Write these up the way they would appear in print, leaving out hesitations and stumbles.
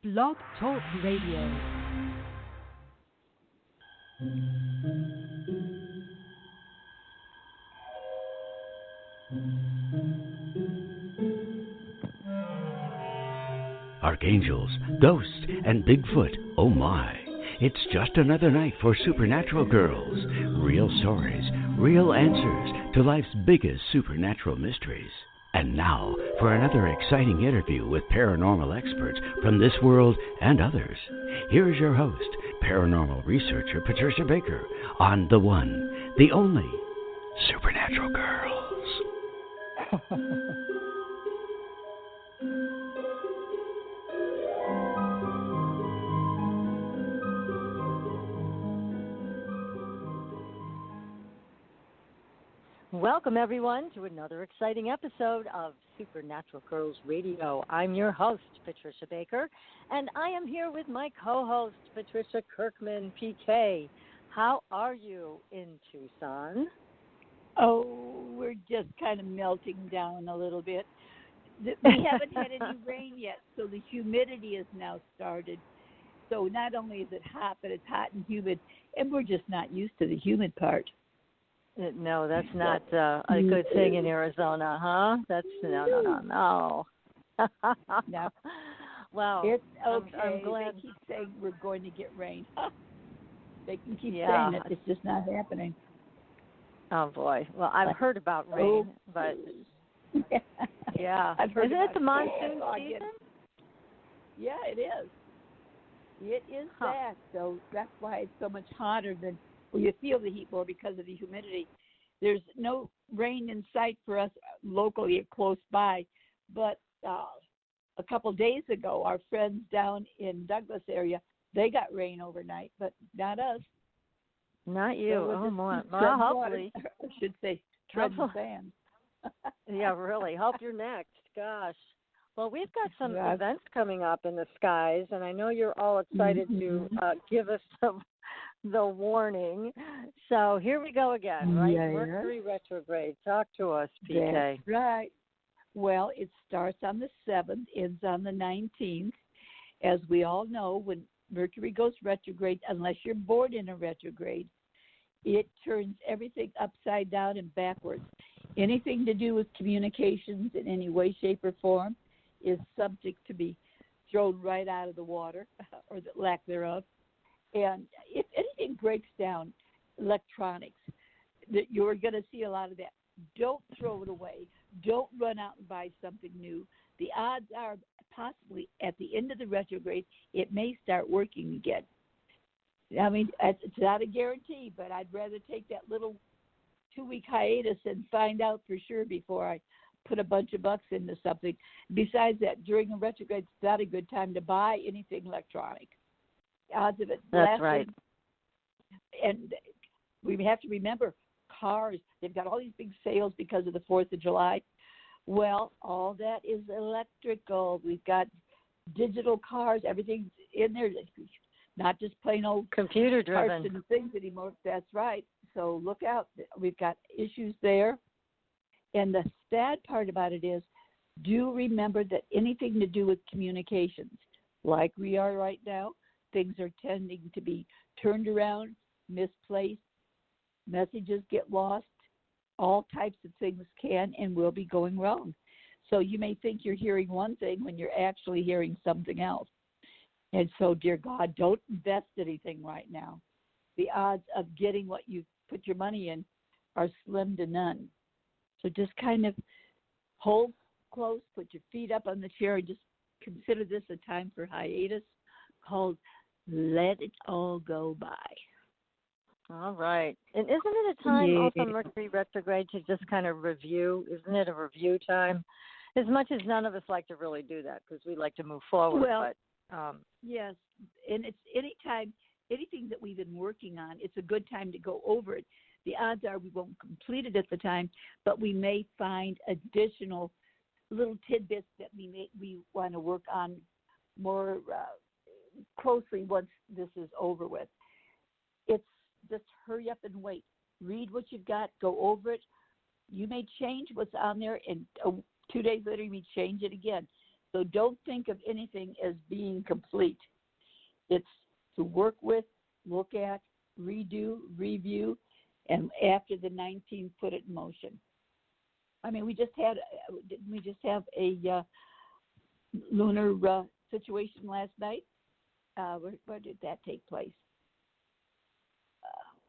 Blog Talk Radio. Archangels, ghosts, and Bigfoot, oh my. It's just another night for Supernatural Girls. Real stories, real answers to life's biggest supernatural mysteries. And now for another exciting interview with paranormal experts from this world and others. Here's your host, paranormal researcher Patricia Baker, on the one, the only Supernatural Girls. Welcome, everyone, to another exciting episode of Supernatural Girls Radio. I'm your host, Patricia Baker, and I am here with my co-host, Patricia Kirkman, PK. How are you in Tucson? Oh, we're just kind of melting down a little bit. We haven't had any rain yet, so the humidity has now started. So not only is it hot, but it's hot and humid, and we're just not used to the humid part. No, that's not a good thing in Arizona, huh? That's no. No. Well, it's okay. I'm glad. They keep saying we're going to get rain. They can keep Yeah. saying it. It's just not happening. Oh, boy. Well, I've heard about rain, but yeah. I've heard Isn't it the monsoon season? Yeah, it is. It is that. So that's why it's so much hotter than. Well, you feel the heat more because of the humidity. There's no rain in sight for us locally or close by, but a couple days ago, our friends down in Douglas area, they got rain overnight, but not us. Not you. So oh, more. Well, hopefully. I should say treading sand. Yeah, really. Hope you're next. Gosh. Well, we've got some events coming up in the skies, and I know you're all excited to give us the warning. So here we go again, right? Yeah. Mercury retrograde. Talk to us, PK. That's right. Well, it starts on the 7th, ends on the 19th. As we all know, when Mercury goes retrograde, unless you're born in a retrograde, it turns everything upside down and backwards. Anything to do with communications in any way, shape, or form is subject to be thrown right out of the water, or the lack thereof. And if anything breaks down, electronics, that you're going to see a lot of that. Don't throw it away. Don't run out and buy something new. The odds are possibly at the end of the retrograde, it may start working again. I mean, it's not a guarantee, but I'd rather take that little 2-week hiatus and find out for sure before I put a bunch of bucks into something. Besides that, during a retrograde, it's not a good time to buy anything electronic. Odds of it That's lasting. right. And we have to remember, cars, they've got all these big sales because of the 4th of July. Well, all that is electrical. We've got digital cars. Everything's in there, not just plain old computer-driven parts and things anymore. That's right. So look out. We've got issues there. And the sad part about it is, do remember that anything to do with communications, like we are right now, things are tending to be turned around, misplaced, messages get lost, all types of things can and will be going wrong. So you may think you're hearing one thing when you're actually hearing something else. And so, dear God, don't invest anything right now. The odds of getting what you put your money in are slim to none. So just kind of hold close, put your feet up on the chair, and just consider this a time for hiatus called Let It All Go By. All right. And isn't it a time also, Mercury retrograde, to just kind of review? Isn't it a review time? As much as none of us like to really do that because we like to move forward. Well, but, yes. And it's anything that we've been working on, it's a good time to go over it. The odds are we won't complete it at the time, but we may find additional little tidbits that we want to work on more closely once this is over with. It's just hurry up and wait. Read what you've got. Go over it. You may change what's on there, and 2 days later you may change it again. So don't think of anything as being complete. It's to work with, look at, redo, review, and after the 19th, put it in motion. I mean, didn't we just have a lunar situation last night? Where did that take place?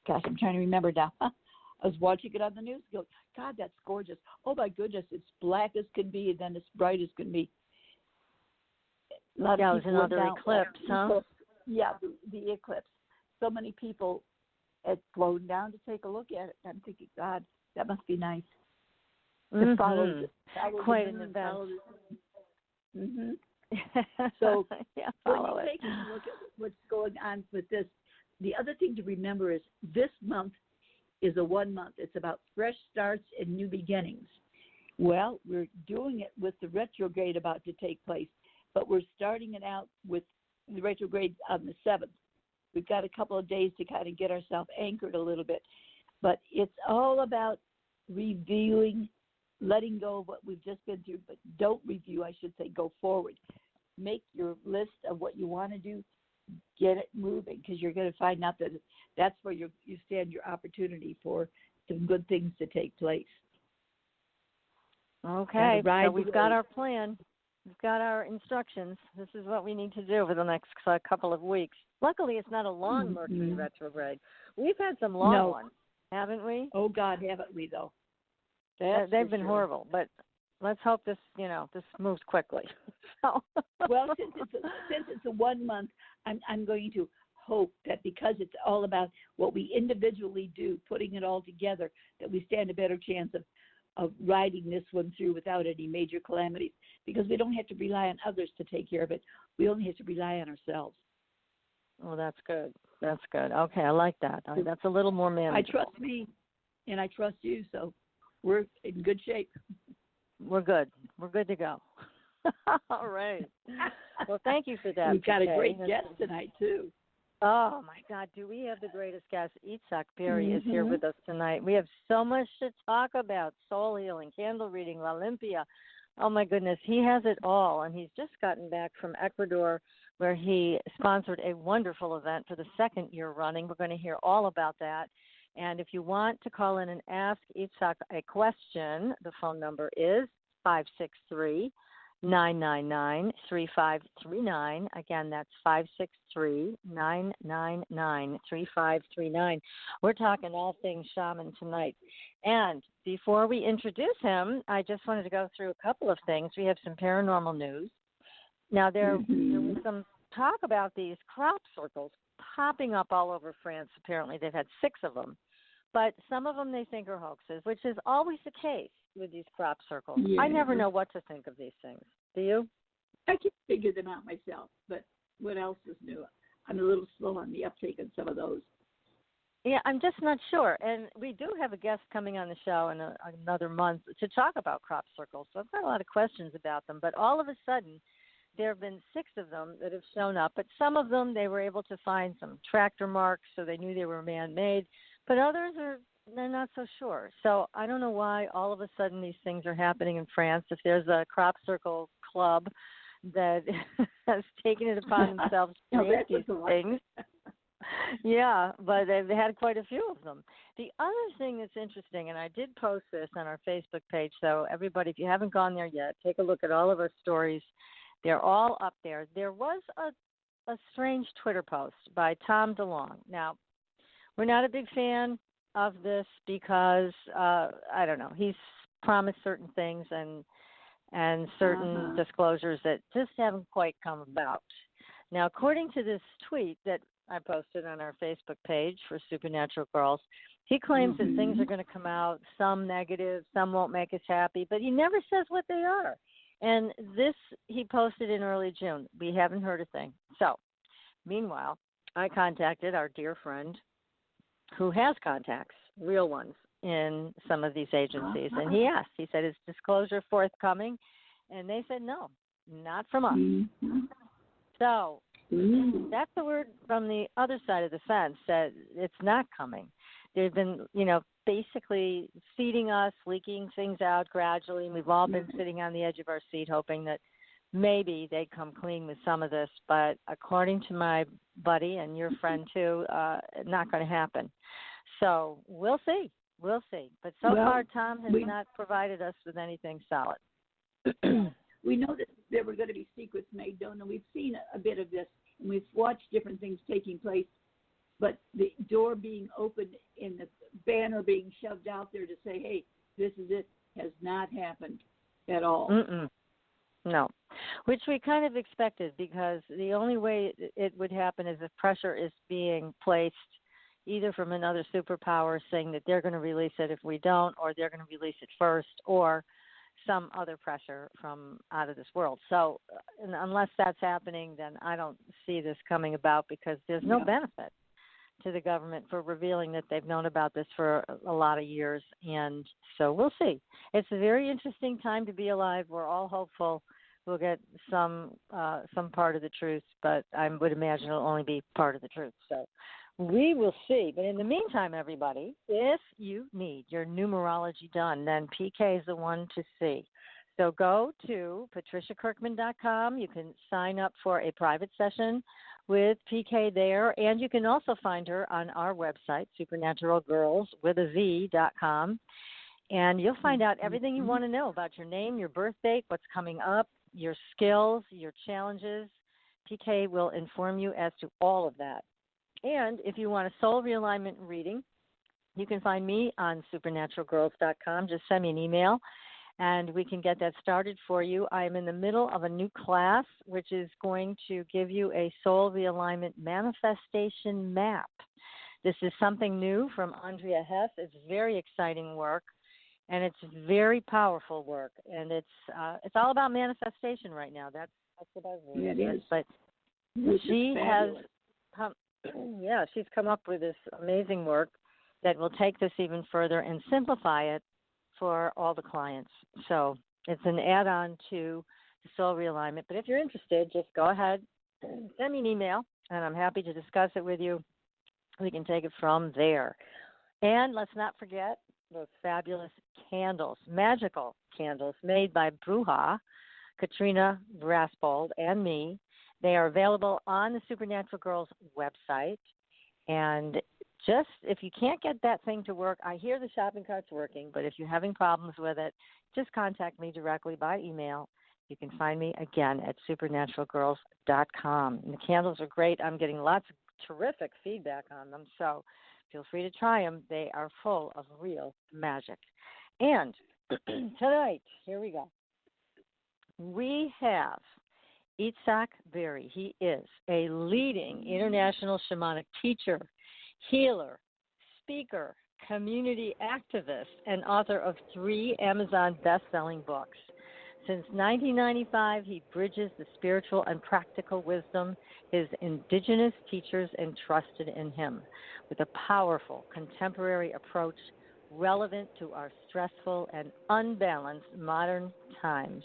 Gosh, I'm trying to remember now. I was watching it on the news. Go, God, that's gorgeous. Oh my goodness, it's black as can be, and then it's bright as can be. It was another eclipse, huh? Yeah, the eclipse. So many people had flown down to take a look at it. I'm thinking, God, that must be nice. To follow quite an event. So follow when you take a look at what's going on with this, the other thing to remember is this month is a 1 month. It's about fresh starts and new beginnings. Well, we're doing it with the retrograde about to take place, but we're starting it out with the retrograde on the 7th. We've got a couple of days to kind of get ourselves anchored a little bit, but it's all about reviewing, letting go of what we've just been through, but don't review, I should say, go forward. Make your list of what you want to do, get it moving, because you're going to find out that that's where you stand your opportunity for some good things to take place. Okay, so we've got our plan. We've got our instructions. This is what we need to do over the next couple of weeks. Luckily, it's not a long Mercury retrograde. We've had some long ones, haven't we? Oh, God, haven't we, though? They've been horrible, but let's hope this moves quickly. So. Well, since it's a 1 month, I'm going to hope that because it's all about what we individually do, putting it all together, that we stand a better chance of riding this one through without any major calamities, because we don't have to rely on others to take care of it. We only have to rely on ourselves. Oh, that's good. That's good. Okay, I like that. That's a little more manageable. I trust me, and I trust you, so we're in good shape. We're good. We're good to go. All right. Well, thank you for that. We've got a great guest tonight, too. Oh, my God. Do we have the greatest guest? Itzhak Beery is here with us tonight. We have so much to talk about. Soul healing, candle reading, Limpia. Oh, my goodness. He has it all, and he's just gotten back from Ecuador, where he sponsored a wonderful event for the second year running. We're going to hear all about that. And if you want to call in and ask Itzhak a question, the phone number is 563-999-3539. Again, that's 563-999-3539. We're talking all things shaman tonight. And before we introduce him, I just wanted to go through a couple of things. We have some paranormal news. Now, there was some talk about these crop circles popping up all over France. Apparently, they've had 6 of them. But some of them they think are hoaxes, which is always the case with these crop circles. Yeah. I never know what to think of these things. Do you? I can figure them out myself, but what else is new? I'm a little slow on the uptake on some of those. Yeah, I'm just not sure. And we do have a guest coming on the show in another month to talk about crop circles. So I've got a lot of questions about them. But all of a sudden, there have been 6 of them that have shown up. But some of them, they were able to find some tractor marks, so they knew they were man-made. But others they're not so sure. So I don't know why all of a sudden these things are happening in France. If there's a crop circle club that has taken it upon themselves to create these things. Yeah, but they've had quite a few of them. The other thing that's interesting, and I did post this on our Facebook page, so everybody, if you haven't gone there yet, take a look at all of our stories. They're all up there. There was a strange Twitter post by Tom DeLong. Now, we're not a big fan of this because, I don't know, he's promised certain things and certain disclosures that just haven't quite come about. Now, according to this tweet that I posted on our Facebook page for Supernatural Girls, he claims that things are going to come out, some negative, some won't make us happy, but he never says what they are. And this he posted in early June. We haven't heard a thing. So, meanwhile, I contacted our dear friend who has contacts, real ones, in some of these agencies. And he asked, he said, is disclosure forthcoming? And they said, no, not from us. So that's the word from the other side of the fence, that it's not coming. They've been, basically feeding us, leaking things out gradually. And we've all been sitting on the edge of our seat hoping that maybe they come clean with some of this. But according to my buddy and your friend too, not going to happen. So we'll see. We'll see. But so far, Tom has not provided us with anything solid. We know that there were going to be secrets made known, and we've seen a bit of this, and we've watched different things taking place. But the door being opened and the banner being shoved out there to say, hey, this is it, has not happened at all. No, which we kind of expected, because the only way it would happen is if pressure is being placed either from another superpower saying that they're going to release it if we don't, or they're going to release it first, or some other pressure from out of this world. So unless that's happening, then I don't see this coming about, because there's no benefit to the government for revealing that they've known about this for a lot of years. And so we'll see. It's a very interesting time to be alive. We're all hopeful we'll get some part of the truth, but I would imagine it'll only be part of the truth. So we will see. But in the meantime, everybody, if you need your numerology done, then PK is the one to see. So go to patriciakirkman.com. You can sign up for a private session with PK there, and you can also find her on our website, supernaturalgirls.com, and you'll find out everything you want to know about your name, your birth date, what's coming up, your skills, your challenges. PK will inform you as to all of that. And if you want a soul realignment reading, you can find me on supernaturalgirls.com. Just send me an email, and we can get that started for you. I am in the middle of a new class, which is going to give you a soul realignment manifestation map. This is something new from Andrea Hess. It's very exciting work, and it's very powerful work. And it's all about manifestation right now. That's what I read. Yeah, it is. But she has she's come up with this amazing work that will take this even further and simplify it for all the clients. So it's an add-on to the soul realignment. But if you're interested, just go ahead, send me an email, and I'm happy to discuss it with you. We can take it from there. And let's not forget those fabulous candles, magical candles made by Bruja, Katrina Raspold, and me. They are available on the Supernatural Girls website. And just if you can't get that thing to work, I hear the shopping cart's working, but if you're having problems with it, just contact me directly by email. You can find me again at supernaturalgirls.com. And the candles are great. I'm getting lots of terrific feedback on them, so feel free to try them. They are full of real magic. And tonight, here we go. We have Itzhak Beery. He is a leading international shamanic teacher, healer, speaker, community activist, and author of 3 Amazon best-selling books. Since 1995, he bridges the spiritual and practical wisdom his indigenous teachers entrusted in him with a powerful contemporary approach relevant to our stressful and unbalanced modern times.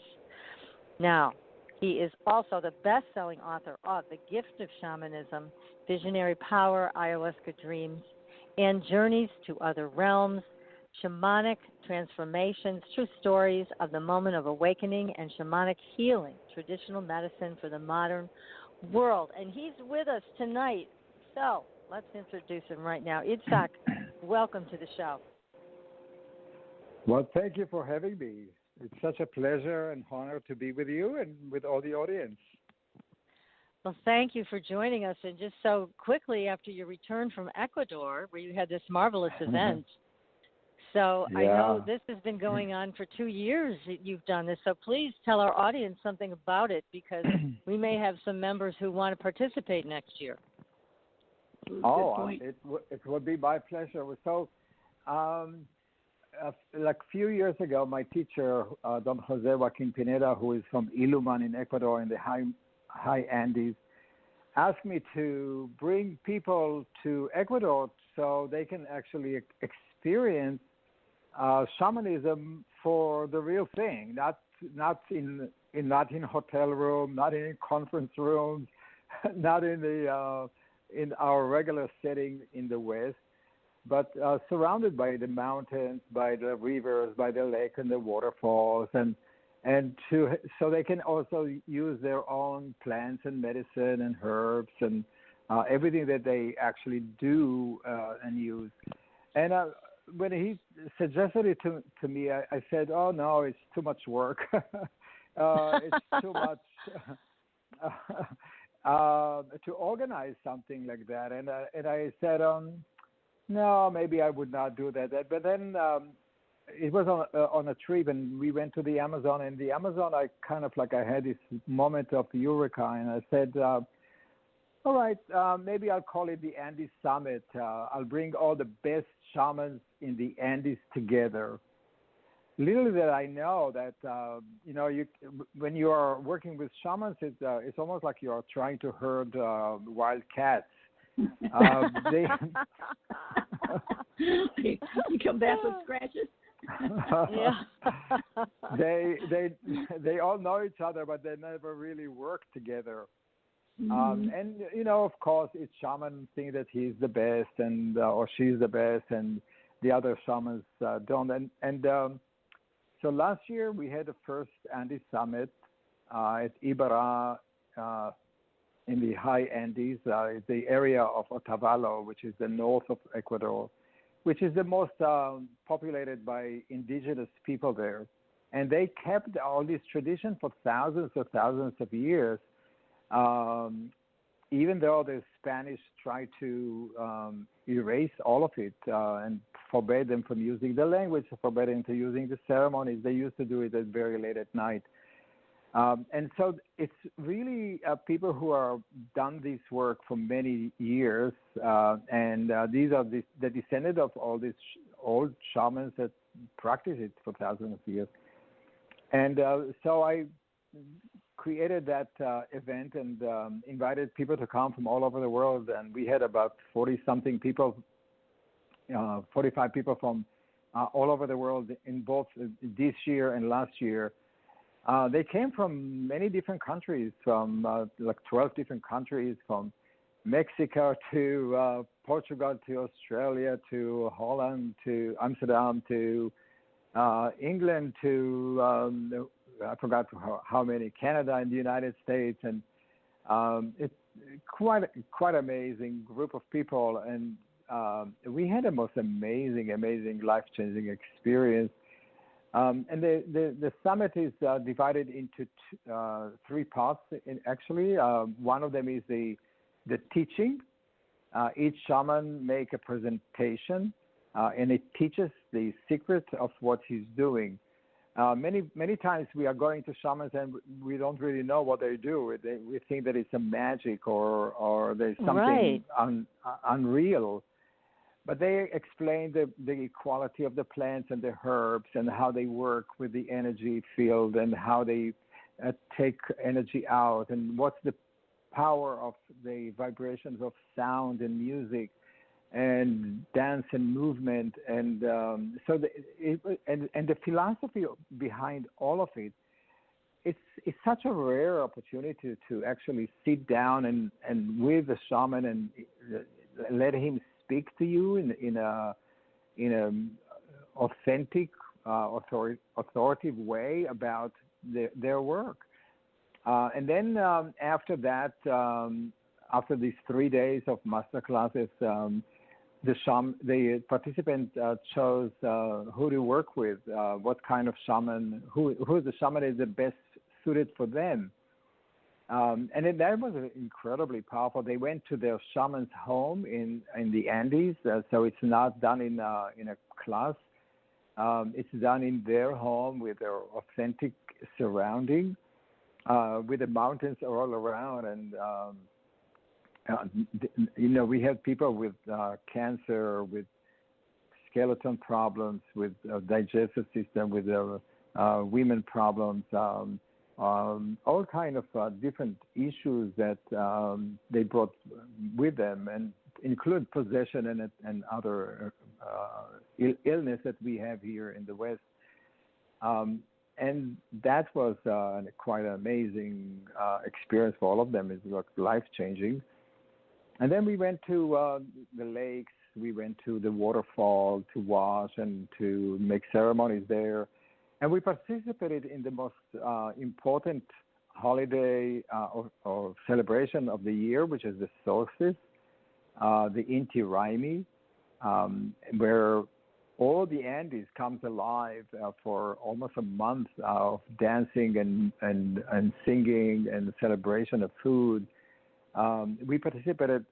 Now, he is also the best-selling author of The Gift of Shamanism, Visionary Power, Ayahuasca Dreams, and Journeys to Other Realms, Shamanic Transformations, True Stories of the Moment of Awakening, and Shamanic Healing, Traditional Medicine for the Modern World. And he's with us tonight. So let's introduce him right now. Itzhak, welcome to the show. Well, thank you for having me. It's such a pleasure and honor to be with you and with all the audience. Well, thank you for joining us. And just so quickly after your return from Ecuador, where you had this marvelous event. So I know this has been going on for 2 years that you've done this. So please tell our audience something about it, because we may have some members who want to participate next year. It would be my pleasure. So like a few years ago, my teacher, Don Jose Joaquin Pineda, who is from Iluman in Ecuador in the high Andes, asked me to bring people to Ecuador so they can actually experience shamanism for the real thing, not in hotel room, not in conference rooms, not in our regular setting in the West, but surrounded by the mountains, by the rivers, by the lake and the waterfalls, and and so they can also use their own plants and medicine and herbs and everything that they actually do and use. And when he suggested it to me, I said, "Oh no, it's too much work. It's too much to organize something like that." And I said, "No, maybe I would not do that." But then it was on a trip, and we went to the Amazon. And the Amazon, I had this moment of eureka, and I said, all right, maybe I'll call it the Andes Summit. I'll bring all the best shamans in the Andes together. Little did I know that, when you are working with shamans, it's almost like you are trying to herd wild cats. You come back with scratches. They all know each other, but they never really work together. And of course, each shaman thinks that he's the best and or she's the best, and the other shamans don't. And so last year we had the first Andes Summit at Ibarra in the high Andes, the area of Otavalo, which is the north of Ecuador, which is the most populated by indigenous people there. And they kept all this tradition for thousands of years, even though the Spanish tried to erase all of it and forbade them from using the language, forbade them to using the ceremonies. They used to do it at very late at night. And so it's really people who are done this work for many years, and these are the descendants of all these old shamans that practice it for thousands of years. And so I created that event and invited people to come from all over the world, and we had about 40-something people, 45 people from all over the world in both this year and last year. They came from many different countries, from like 12 different countries, from Mexico to Portugal to Australia to Holland to Amsterdam to England to I forgot how many, Canada and the United States, and it's quite amazing group of people, and we had the most amazing life-changing experience. And the summit is divided into three parts. Actually, one of them is the teaching. Each shaman make a presentation, and it teaches the secret of what he's doing. Many times we are going to shamans and we don't really know what they do. We think that it's a magic or there's something unreal. But they explain the quality of the plants and the herbs and how they work with the energy field and how they take energy out and what's the power of the vibrations of sound and music and dance and movement. And so the philosophy behind all of it, it's such a rare opportunity to actually sit down and with the shaman and let him speak to you in a authentic, authoritative way about their work. And then after that, after these 3 days of master classes, the participant chose who to work with, what kind of shaman, who the shaman is the best suited for them. And then that was incredibly powerful. They went to their shaman's home in the Andes, so it's not done in a class. It's done in their home with their authentic surrounding, with the mountains all around. And we had people with cancer, with skeleton problems, with digestive system, with women problems. All kind of different issues that they brought with them, and include possession and other illness that we have here in the West. And that was quite an amazing experience for all of them. It was life-changing. And then we went to the lakes. We went to the waterfall to wash and to make ceremonies there. And we participated in the most important holiday or celebration of the year, which is the solstice, the Inti Raymi, where all the Andes comes alive for almost a month of dancing and singing and celebration of food. We participated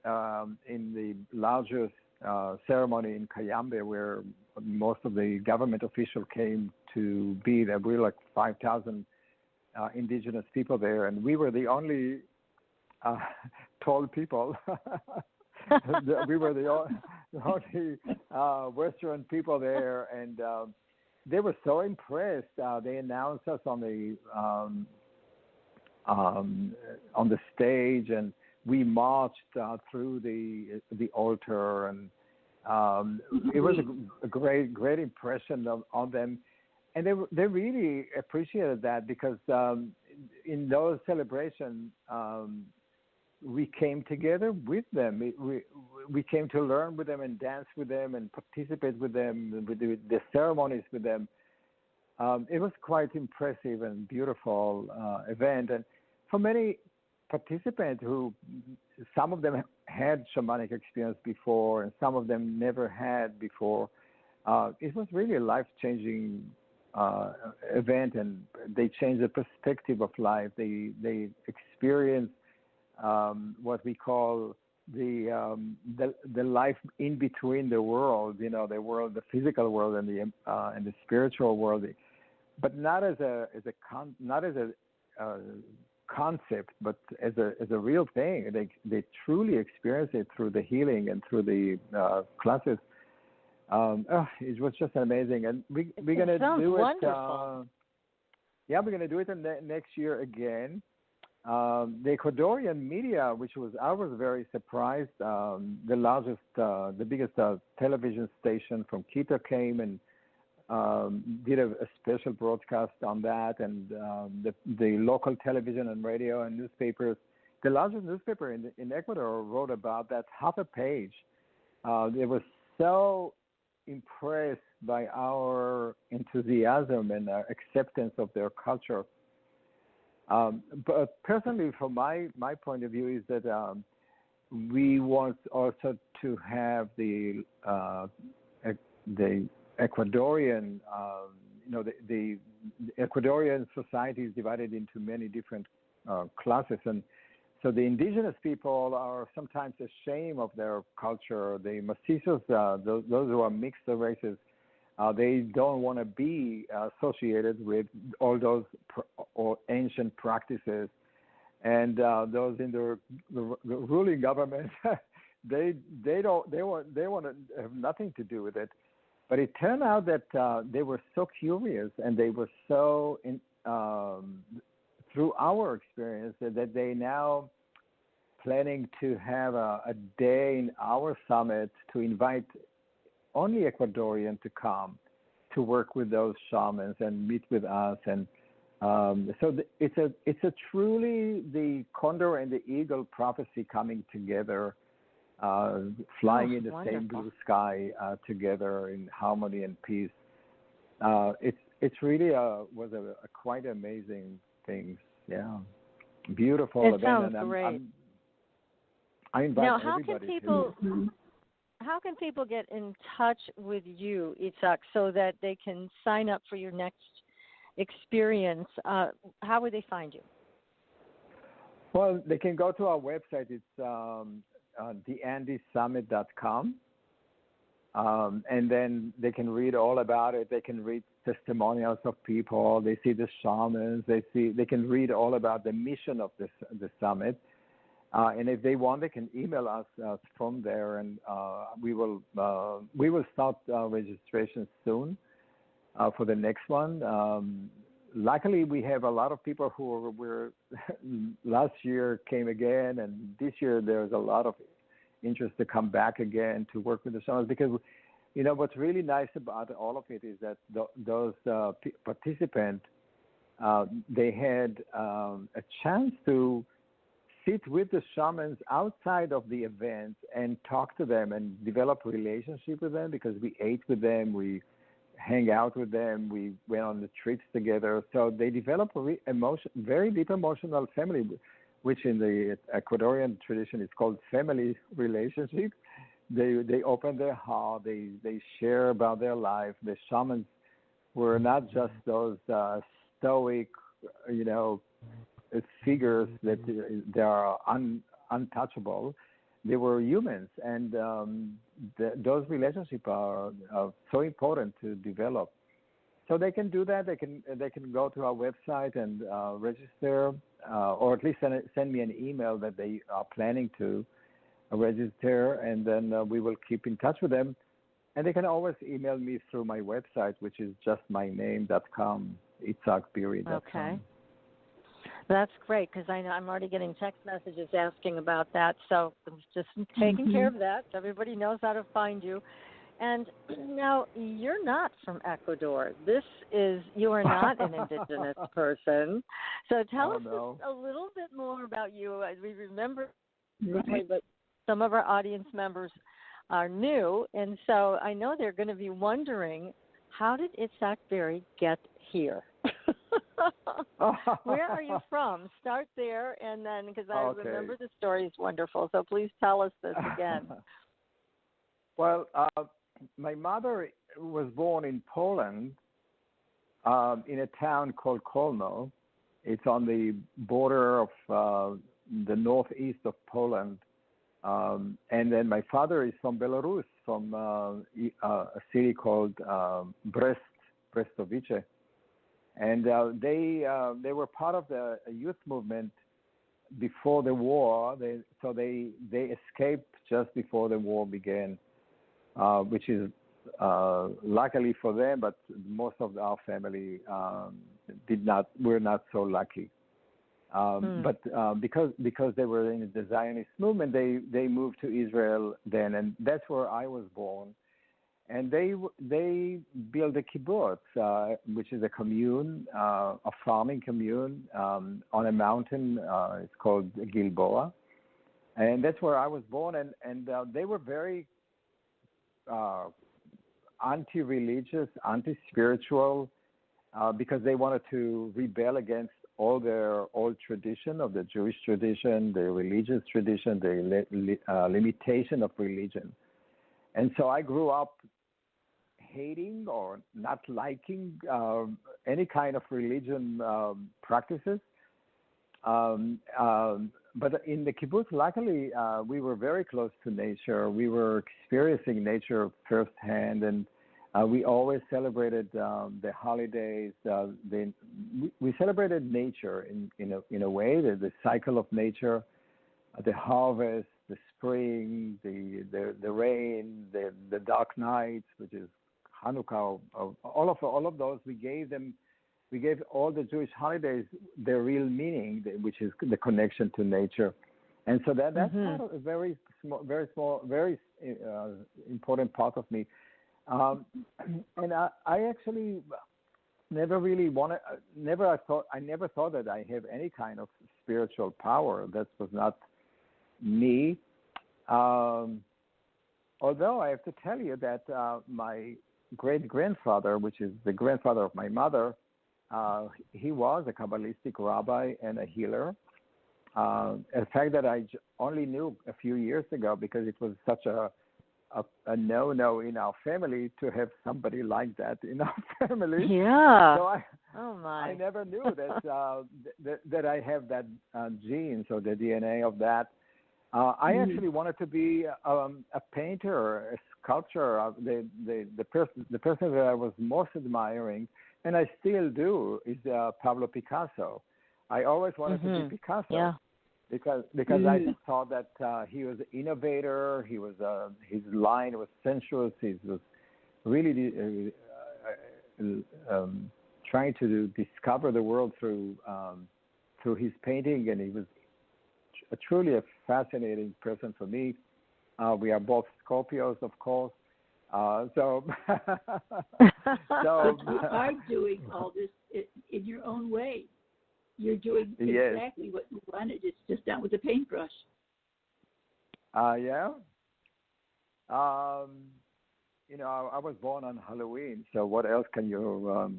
in the largest ceremony in Cayambe, where most of the government officials came to be there. We were like 5,000 indigenous people there, and we were the only tall people. We were the only Western people there, and they were so impressed. They announced us on the stage, and we marched through the altar, and it was a great impression on them. And they really appreciated that, because in those celebrations, we came together with them. We came to learn with them and dance with them and participate with them, with the ceremonies with them. It was quite impressive and beautiful event. And for many participants some of them had shamanic experience before and some of them never had before, it was really a life-changing event, and they changed the perspective of life. They experienced what we call the life in between the world, the world, the physical world, and the spiritual world, but not as a concept, but as a real thing. They truly experience it through the healing and through the classes. It was just amazing, and we're going to do it. Wonderful. We're going to do it next year again. The Ecuadorian media, I was very surprised. The biggest television station from Quito came and did a special broadcast on that, and the local television and radio and newspapers. The largest newspaper in Ecuador wrote about that half a page. They were so impressed by our enthusiasm and our acceptance of their culture. But personally, from my point of view, is that we want also to have the Ecuadorian, the Ecuadorian society is divided into many different classes, and so the indigenous people are sometimes ashamed of their culture. The mestizos, those who are mixed races, they don't want to be associated with all those ancient practices, and those in the ruling government, they want to have nothing to do with it. But it turned out that they were so curious, and they were so through our experience that they now planning to have a day in our summit to invite only Ecuadorian to come to work with those shamans and meet with us, and so it's a truly the condor and the eagle prophecy coming together, flying in the wonderful. same blue sky together in harmony and peace. It's really was a quite amazing thing. Yeah, beautiful It event. sounds And great. I invite Now, how everybody can people get in touch with you, Itzhak, so that they can sign up for your next experience? How would they find you? Well, they can go to our website. It's theandesummit.com, and then they can read all about it. They can read testimonials of people. They see the shamans. They can read all about the mission of the summit. And if they want, they can email us from there, and we will start registration soon for the next one. Luckily, we have a lot of people who were last year came again, and this year there's a lot of interest to come back again to work with the shamans, because what's really nice about all of it is that those participants they had a chance to sit with the shamans outside of the event and talk to them and develop a relationship with them, because we ate with them, we hang out with them. We went on the trips together. So they developed a very deep emotional family, which in the Ecuadorian tradition is called family relationship. They open their heart. They share about their life. The shamans were not just those stoic, figures that they are untouchable. They were humans, and those relationships are so important to develop. So they can do that. They can go to our website and register, or at least send me an email that they are planning to register, and then we will keep in touch with them. And they can always email me through my website, which is just my name.com, itzhakbeery.com. Okay. That's great, because I know I'm already getting text messages asking about that, so I'm just taking care of that. Everybody knows how to find you. And now, you're not from Ecuador. You are not an indigenous person. So tell us a little bit more about you. We remember, but some of our audience members are new, and so I know they're going to be wondering, how did Itzhak Beery get here? Where are you from? Start there, and then, because I remember the story is wonderful, so please tell us this again. Well, my mother was born in Poland, in a town called Kolno. It's on the border of the northeast of Poland. And then my father is from Belarus, from a city called Brestovice. And they were part of the youth movement before the war. They escaped just before the war began, which is luckily for them, but most of our family were not so lucky. But because they were in the Zionist movement, they moved to Israel then, and that's where I was born. And they built a kibbutz, which is a commune, a farming commune on a mountain. It's called Gilboa, and that's where I was born. And they were very anti-religious, anti-spiritual, because they wanted to rebel against all their old tradition of the Jewish tradition, the religious tradition, the limitation of religion. And so I grew up hating or not liking any kind of religion practices. But in the kibbutz, luckily, we were very close to nature. We were experiencing nature firsthand, and we always celebrated the holidays. We celebrated nature in a way, the cycle of nature, the harvest, the spring, the rain, the dark nights, which is Hanukkah. All of those we gave all the Jewish holidays their real meaning, which is the connection to nature, and so that's part of a very small, very important part of me. And I actually never really wanted. I never thought that I have any kind of spiritual power. That was not me. Although I have to tell you that my great-grandfather, which is the grandfather of my mother, he was a Kabbalistic rabbi and a healer. A fact that I only knew a few years ago because it was such a no-no in our family to have somebody like that in our family. Yeah. So I never knew that I have that gene, so the DNA of that. I actually wanted to be a painter, a sculptor. The person that I was most admiring, and I still do, is Pablo Picasso. I always wanted to be Picasso. Yeah. Because I just thought that he was an innovator. He was his line was sensuous. He was really trying to discover the world through his painting, and he was truly a fascinating person for me. We are both Scorpios, of course. So you are doing all this in your own way. You're doing exactly what you wanted. It's just not with a paintbrush. Yeah. I was born on Halloween, so what else can you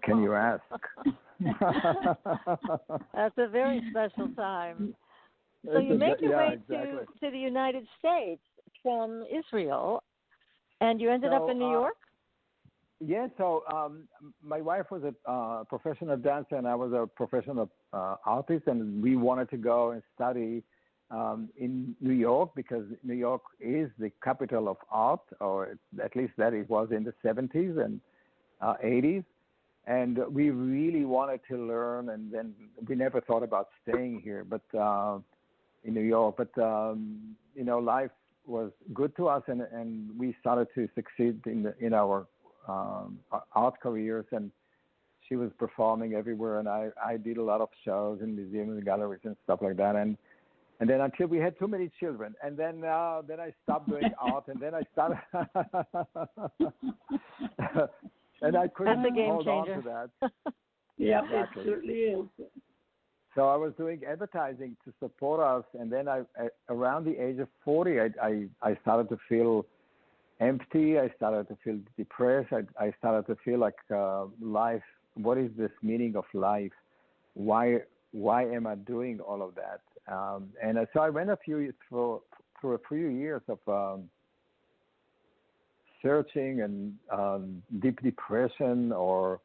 can you ask? That's a very special time. So you make your way exactly. to the United States from Israel, and you ended up in New York? Yeah, so my wife was a professional dancer, and I was a professional artist, and we wanted to go and study in New York because New York is the capital of art, or at least that it was in the 70s and 80s. And we really wanted to learn, and then we never thought about staying here, but in New York. But life was good to us, and we started to succeed in our art careers. And she was performing everywhere, and I did a lot of shows in museums and galleries and stuff like that. And then until we had too many children, and then I stopped doing art, and then I started. And I couldn't hold on to that. Yeah, exactly. It certainly is. So I was doing advertising to support us, and then around the age of 40, I started to feel empty. I started to feel depressed. I started to feel like life. What is this meaning of life? Why am I doing all of that? And so I went through a few years of searching and deep depression, or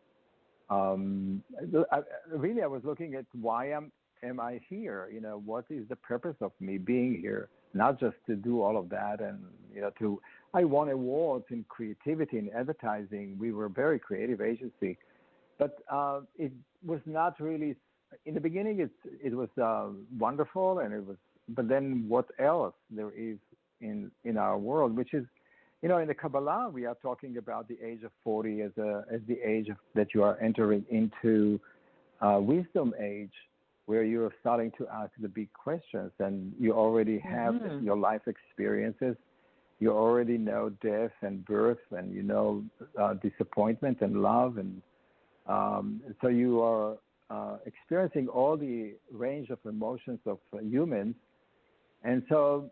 really I was looking at why am I here? What is the purpose of me being here? Not just to do all of that, and I won awards in creativity and advertising. We were a very creative agency, but it was not really. In the beginning, it was wonderful, and it was. But then, what else there is in our world, which is, in the Kabbalah, we are talking about the age of 40 as the age that you are entering into wisdom age, where you are starting to ask the big questions, and you already have your life experiences. You already know death and birth, and disappointment and love, and so you are experiencing all the range of emotions of humans, and so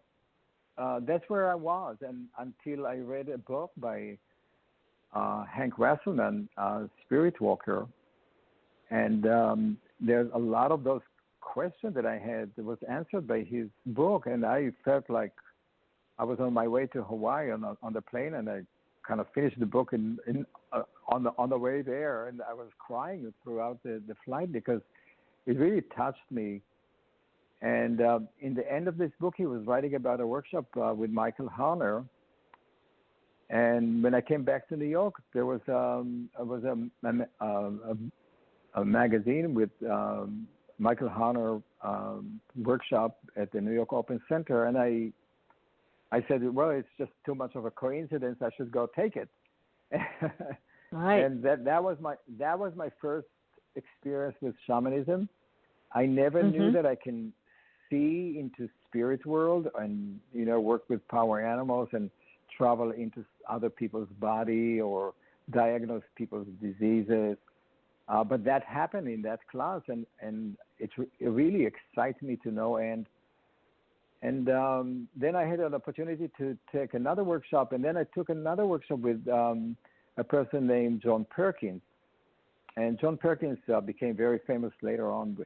that's where I was, and until I read a book by Hank Wasserman, Spirit Walker, and there's a lot of those questions that I had that was answered by his book, and I felt like I was on my way to Hawaii on the plane, and I kind of finished the book on the way there, and I was crying throughout the flight because it really touched me. And in the end of this book, he was writing about a workshop with Michael Harner. And when I came back to New York, there was a magazine with Michael Harner workshop at the New York Open Center, and I said, well, it's just too much of a coincidence. I should go take it. Right. And that was my first experience with shamanism. I never knew that I can see into spirit world and work with power animals and travel into other people's body or diagnose people's diseases. But that happened in that class, and it really excites me to no end. And then I had an opportunity to take another workshop, and then I took another workshop with a person named John Perkins. And John Perkins became very famous later on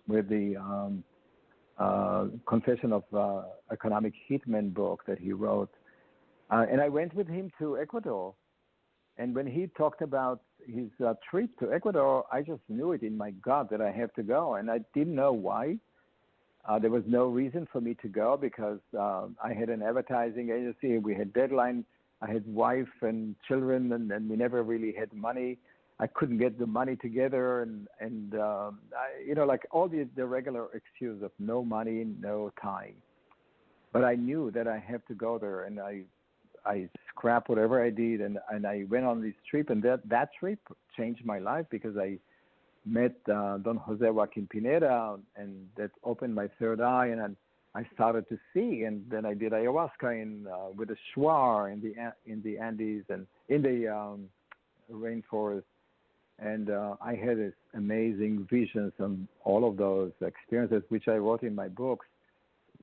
with the Confession of Economic Hitman book that he wrote. And I went with him to Ecuador. And when he talked about his trip to Ecuador, I just knew it in my gut that I have to go. And I didn't know why. There was no reason for me to go because I had an advertising agency. We had deadline. I had wife and children, and we never really had money. I couldn't get the money together, and like all the regular excuse of no money, no time. But I knew that I have to go there, and I scrapped whatever I did, and I went on this trip, and that trip changed my life because I met Don Jose Joaquin Pineda, and that opened my third eye, and I started to see. And then I did ayahuasca with a shuar in the Andes and in the rainforest, and I had this amazing visions on all of those experiences, which I wrote in my books.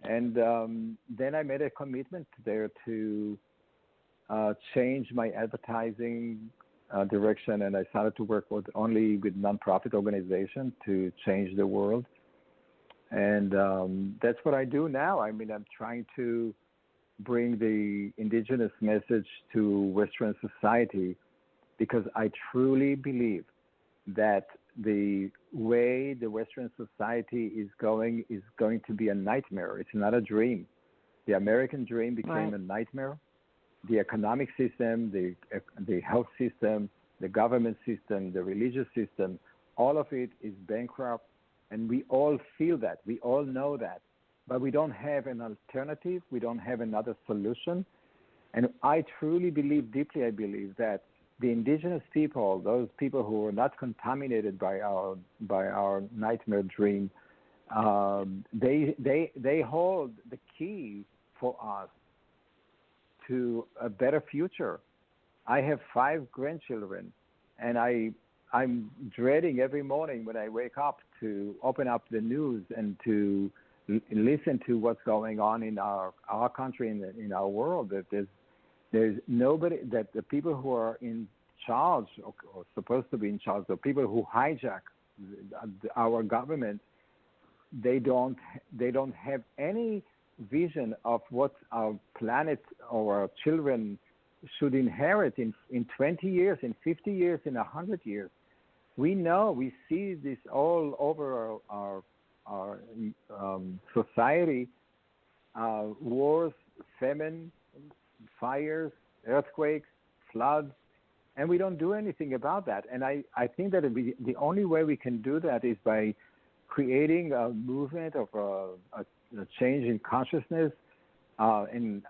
And then I made a commitment there to changed my advertising direction, and I started to work only with nonprofit organizations to change the world. And that's what I do now. I mean, I'm trying to bring the indigenous message to Western society, because I truly believe that the way the Western society is going to be a nightmare. It's not a dream. The American dream became a nightmare. The economic system, the health system, the government system, the religious system, all of it is bankrupt, and we all feel that. We all know that. But we don't have an alternative. We don't have another solution. And I truly believe, deeply I believe, that the indigenous people, those people who are not contaminated by our nightmare dream, they hold the key for us to a better future. I have 5 grandchildren, and I'm dreading every morning when I wake up to open up the news and to listen to what's going on in our country, in our world. That there's nobody, that the people who are in charge or supposed to be in charge, the people who hijack our government, they don't have any vision of what our planet or our children should inherit in 20 years, in 50 years, in 100 years. We know, we see this all over our society, wars, famine, fires, earthquakes, floods, and we don't do anything about that. And I think that the only way we can do that is by creating a movement of a change in consciousness, and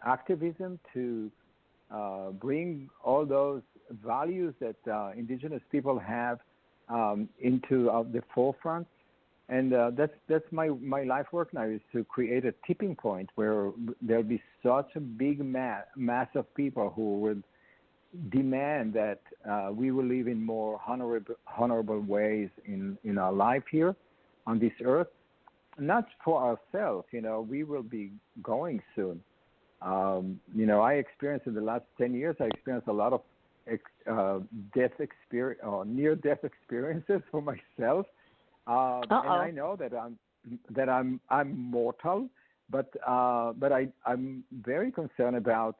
activism to bring all those values that indigenous people have into the forefront. And that's my life work now, is to create a tipping point where there'll be such a big mass of people who would demand that we will live in more honorable ways in our life here on this earth, not for ourselves. We will be going soon. I experienced in the last 10 years, I experienced a lot of near-death experiences for myself. And I know that I'm mortal, but I'm very concerned about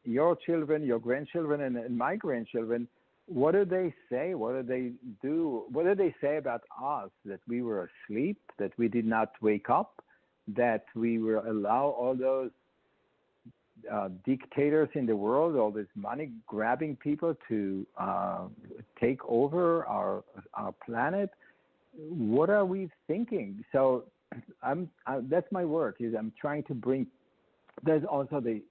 your children, your grandchildren, and my grandchildren. What do they say? What do they do? What do they say about us? That we were asleep, that we did not wake up, that we will allow all those dictators in the world, all these money-grabbing people to take over our planet? What are we thinking? So that's my work. Is I'm trying to bring. There's also the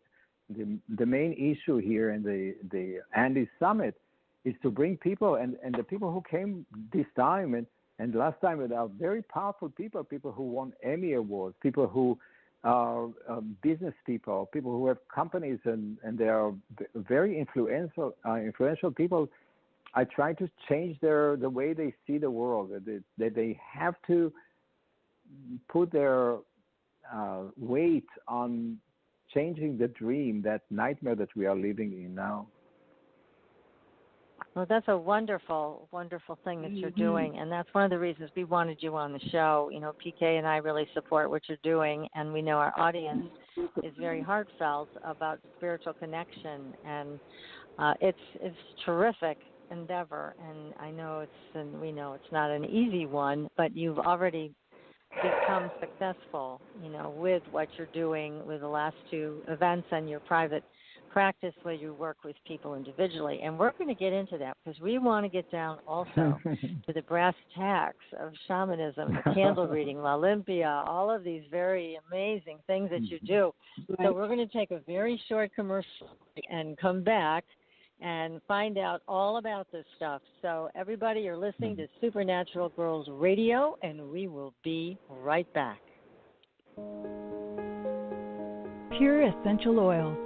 main issue here in the Andes Summit is to bring people, and the people who came this time and last time are very powerful people who won Emmy Awards, people who are business people who have companies, and they are very influential people. I try to change the way they see the world, that they have to put their weight on changing the dream, that nightmare that we are living in now. Well, that's a wonderful, wonderful thing that you're doing, and that's one of the reasons we wanted you on the show. PK and I really support what you're doing, and we know our audience is very heartfelt about spiritual connection, and it's terrific endeavor, and we know it's not an easy one, but you've already become successful, with what you're doing with the last 2 events and your private practice where you work with people individually. And we're going to get into that because we want to get down also to the brass tacks of shamanism, the candle reading, La Limpia, all of these very amazing things that you do. Right. So we're going to take a very short commercial and come back and find out all about this stuff. So everybody, you're listening to Supernatural Girls Radio, and we will be right back. Pure essential oils,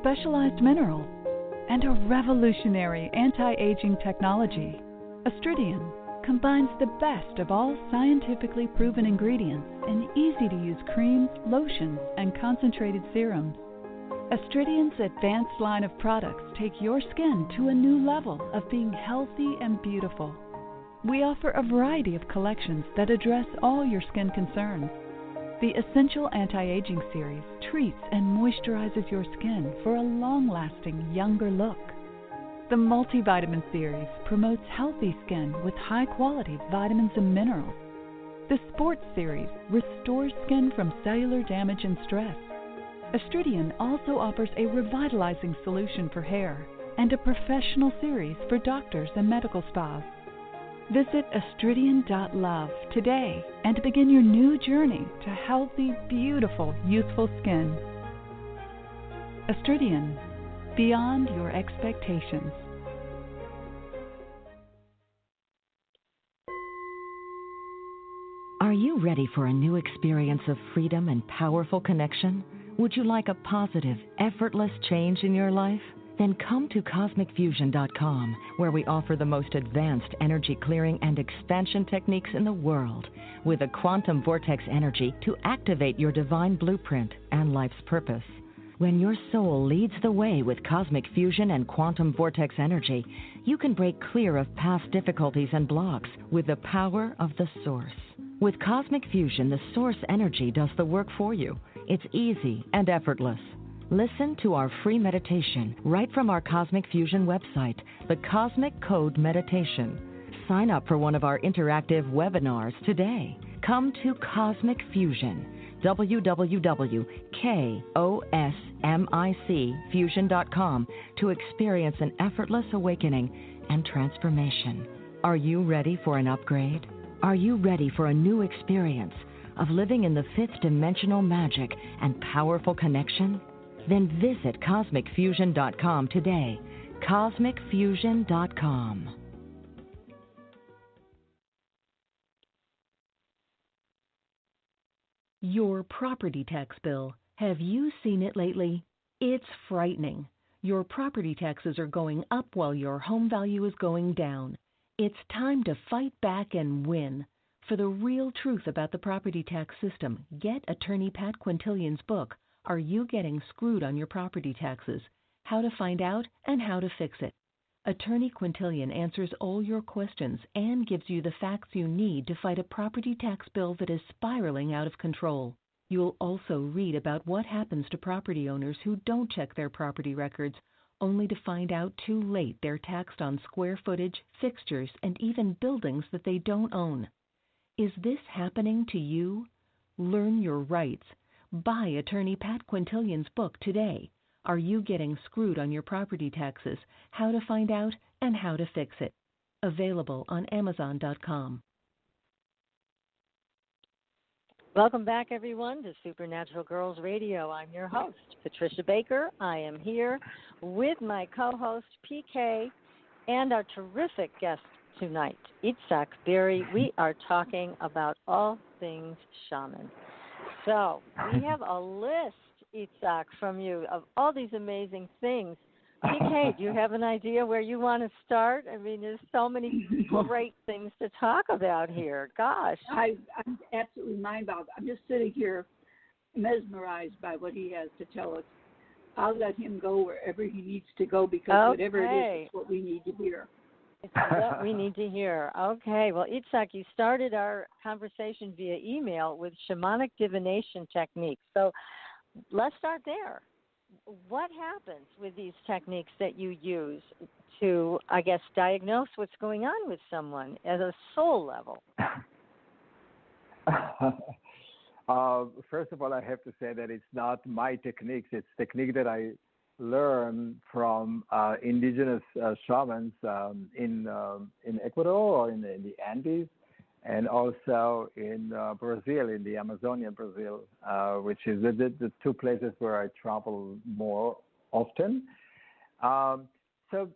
specialized minerals, and a revolutionary anti-aging technology. Astridian, combines the best of all scientifically proven ingredients in easy-to-use creams, lotions, and concentrated serums. Astridion's advanced line of products take your skin to a new level of being healthy and beautiful. We offer a variety of collections that address all your skin concerns. The Essential Anti-Aging Series treats and moisturizes your skin for a long-lasting, younger look. The Multivitamin Series promotes healthy skin with high-quality vitamins and minerals. The Sports Series restores skin from cellular damage and stress. Astridion also offers a revitalizing solution for hair and a professional series for doctors and medical spas. Visit astridion.love today and begin your new journey to healthy, beautiful, youthful skin. Astridion, beyond your expectations. Are you ready for a new experience of freedom and powerful connection? Would you like a positive, effortless change in your life? Then come to CosmicFusion.com, where we offer the most advanced energy clearing and expansion techniques in the world, with a quantum vortex energy to activate your divine blueprint and life's purpose. When your soul leads the way with cosmic fusion and quantum vortex energy, you can break clear of past difficulties and blocks with the power of the source. With cosmic fusion, the source energy does the work for you. It's easy and effortless. Listen to our free meditation right from our Cosmic Fusion website, the Cosmic Code Meditation. Sign up for one of our interactive webinars today. Come to Cosmic Fusion, www.CosmicFusion.com, to experience an effortless awakening and transformation. Are you ready for an upgrade? Are you ready for a new experience of living in the fifth dimensional magic and powerful connection? Then visit CosmicFusion.com today. CosmicFusion.com. Your property tax bill. Have you seen it lately? It's frightening. Your property taxes are going up while your home value is going down. It's time to fight back and win. For the real truth about the property tax system, get attorney Pat Quintilian's book, Are You Getting Screwed on Your Property Taxes? How to Find Out and How to Fix It. Attorney Quintilian answers all your questions and gives you the facts you need to fight a property tax bill that is spiraling out of control. You'll also read about what happens to property owners who don't check their property records, only to find out too late they're taxed on square footage, fixtures, and even buildings that they don't own. Is this happening to you? Learn your rights. Buy attorney Pat Quintilian's book today. Are You Getting Screwed on Your Property Taxes? How to Find Out and How to Fix It. Available on Amazon.com. Welcome back, everyone, to Supernatural Girls Radio. I'm your host, Patricia Baker. I am here with my co-host, PK, and our terrific guest tonight, Itzhak Beery. We are talking about all things shaman. So we have a list, Itzhak, from you of all these amazing things. PK, do you have an idea where you want to start? I mean, there's so many great things to talk about here. Gosh. I'm absolutely mind-boggled. I'm just sitting here mesmerized by what he has to tell us. I'll let him go wherever he needs to go because whatever it is what we need to hear. It's what we need to hear. Okay. Well, Itzhak, you started our conversation via email with shamanic divination techniques. So let's start there. What happens with these techniques that you use to, I guess, diagnose what's going on with someone at a soul level? First of all, I have to say that it's not my techniques. It's technique that I learned from indigenous shamans in Ecuador or in the Andes, and also in Brazil, in the Amazonian Brazil, which is the two places where I travel more often. So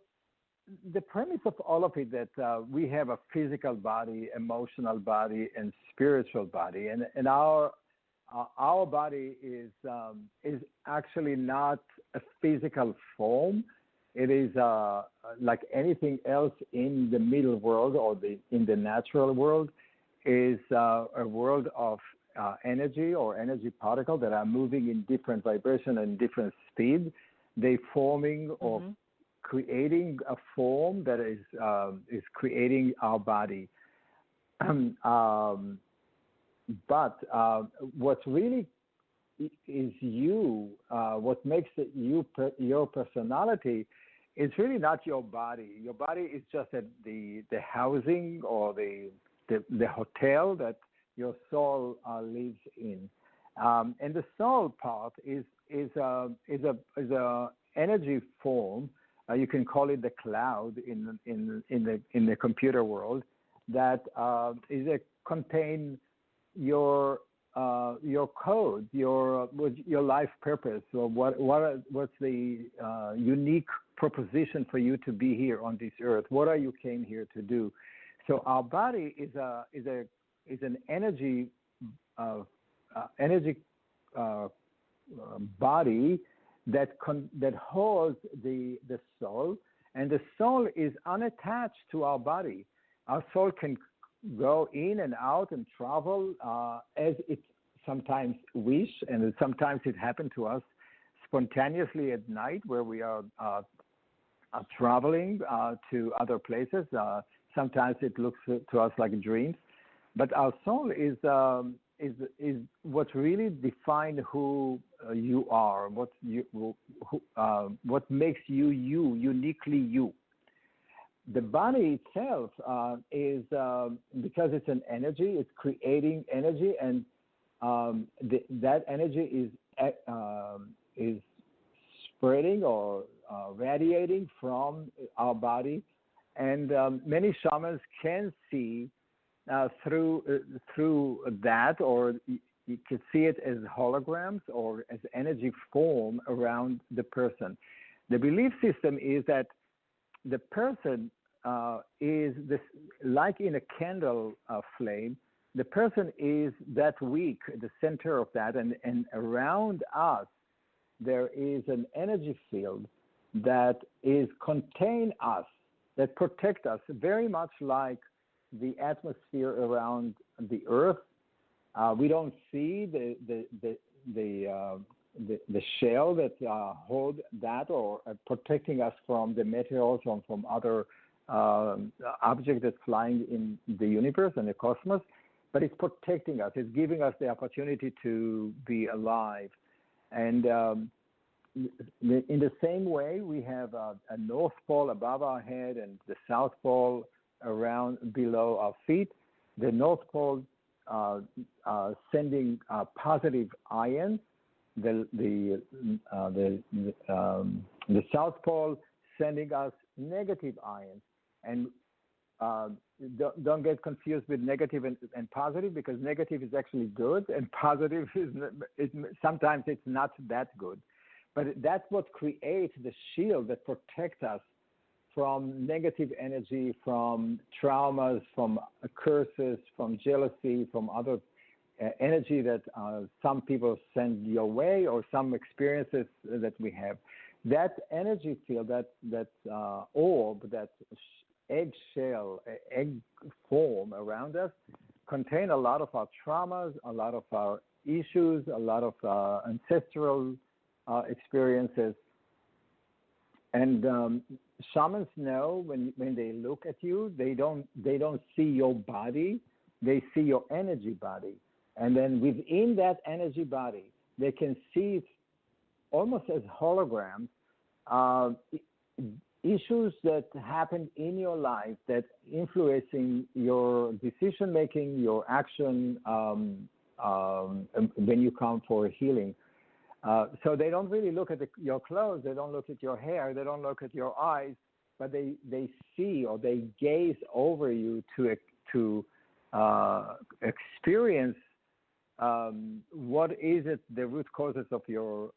the premise of all of it that we have a physical body, emotional body, and spiritual body, and our body is actually not a physical form. It is like anything else in the middle world or in the natural world, is a world of energy or energy particles that are moving in different vibration and different speed. They forming or creating a form that is creating our body. But what really is you, what makes it you, your personality, is really not your body. Your body is just the housing or the hotel that your soul lives in, and the soul part is a energy form. You can call it the cloud in the computer world that contain your code, your life purpose, or what's the unique proposition for you to be here on this earth. What are you came here to do? So our body is an energy body that holds the soul, and the soul is unattached to our body. Our soul can go in and out and travel as it sometimes wish, and sometimes it happens to us spontaneously at night, where we are traveling to other places. Sometimes it looks to us like dreams, but our soul is what really defines who you are, what makes you uniquely you. The body itself is because it's an energy, it's creating energy, and that energy is spreading or radiating from our body, and many shamans can see through that, or you can see it as holograms or as energy form around the person. The belief system is that the person is this, like in a candle flame. The person is that wick, the center of that, and around us there is an energy field that is contain us, that protect us, very much like the atmosphere around the earth. We don't see the shell that hold that, or protecting us from the meteors or from other objects that's flying in the universe and the cosmos, but it's protecting us. It's giving us the opportunity to be alive. And in the same way, we have a North Pole above our head and the South Pole around below our feet. The North Pole sending positive ions. The South Pole sending us negative ions. And don't get confused with negative and positive, because negative is actually good and positive is sometimes it's not that good. But that's what creates the shield that protects us from negative energy, from traumas, from curses, from jealousy, from other energy that some people send your way, or some experiences that we have. That energy field, that orb, that eggshell, egg form around us, contain a lot of our traumas, a lot of our issues, a lot of ancestral experiences. And shamans know when they look at you, they don't see your body, they see your energy body. And then within that energy body, they can see almost as holograms issues that happen in your life that influencing your decision making, your action when you come for healing. So they don't really look at your clothes, they don't look at your hair, they don't look at your eyes, but they see, or they gaze over you to experience what is it, the root causes of your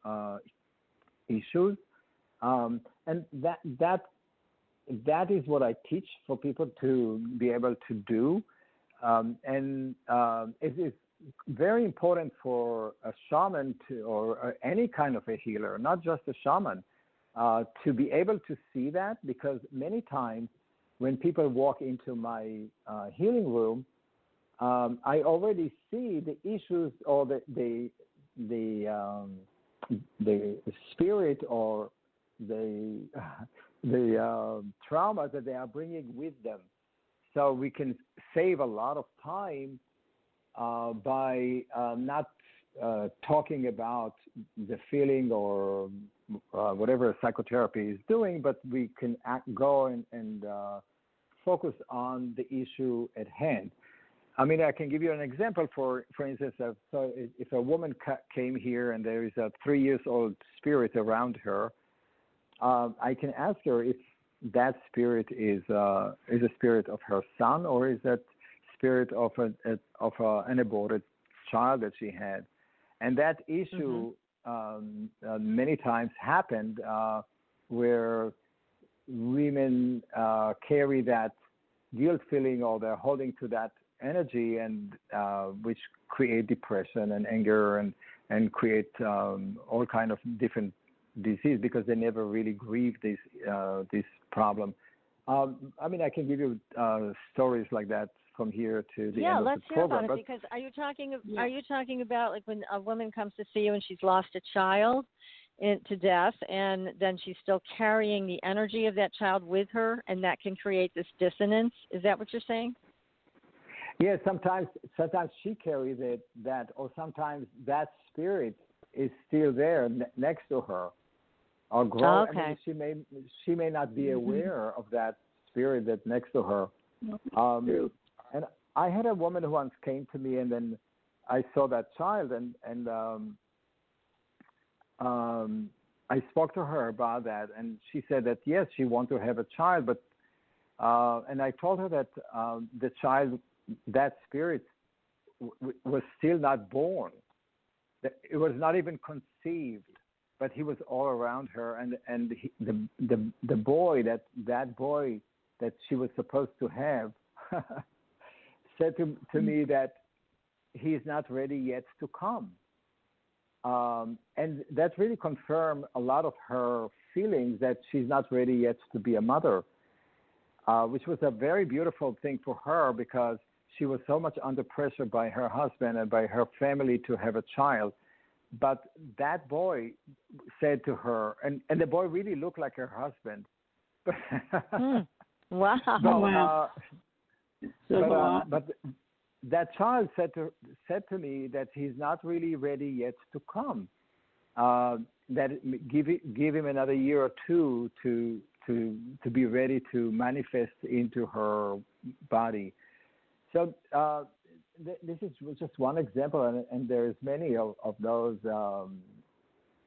issues. And that is what I teach for people to be able to do. And it is very important for a shaman or any kind of a healer, not just a shaman, to be able to see that, because many times when people walk into my healing room, I already see the issues or the spirit or the trauma that they are bringing with them. So we can save a lot of time by not talking about the feeling or whatever psychotherapy is doing, but we can go and focus on the issue at hand. I mean, I can give you an example. For instance, so if a woman came here and there is a 3-year-old spirit around her, I can ask her if that spirit is a spirit of her son, or is that spirit of an aborted child that she had. And that issue many times happened where women carry that guilt feeling, or they're holding to that energy, and which create depression and anger and create all kind of different disease, because they never really grieve this problem. I mean, I can give you stories like that from here to the end of the program. Yeah, let's hear about it. Because are you talking about like when a woman comes to see you and she's lost a child to death, and then she's still carrying the energy of that child with her, and that can create this dissonance? Is that what you're saying? Yeah, sometimes she carries that, or sometimes that spirit is still there next to her, or growing. Okay. I mean, she may not be aware of that spirit that's next to her. And I had a woman who once came to me, and then I saw that child, and I spoke to her about that, and she said that yes, she wants to have a child, but and I told her that the child, that spirit, was still not born. It was not even conceived, but he was all around her, and the boy that she was supposed to have said to me that he is not ready yet to come. And that really confirmed a lot of her feelings that she's not ready yet to be a mother, which was a very beautiful thing for her, because she was so much under pressure by her husband and by her family to have a child. But that boy said to her, and the boy really looked like her husband. Wow. But that child said to me that he's not really ready yet to come. That give him another year or two to be ready to manifest into her body. So this is just one example, and there's many of those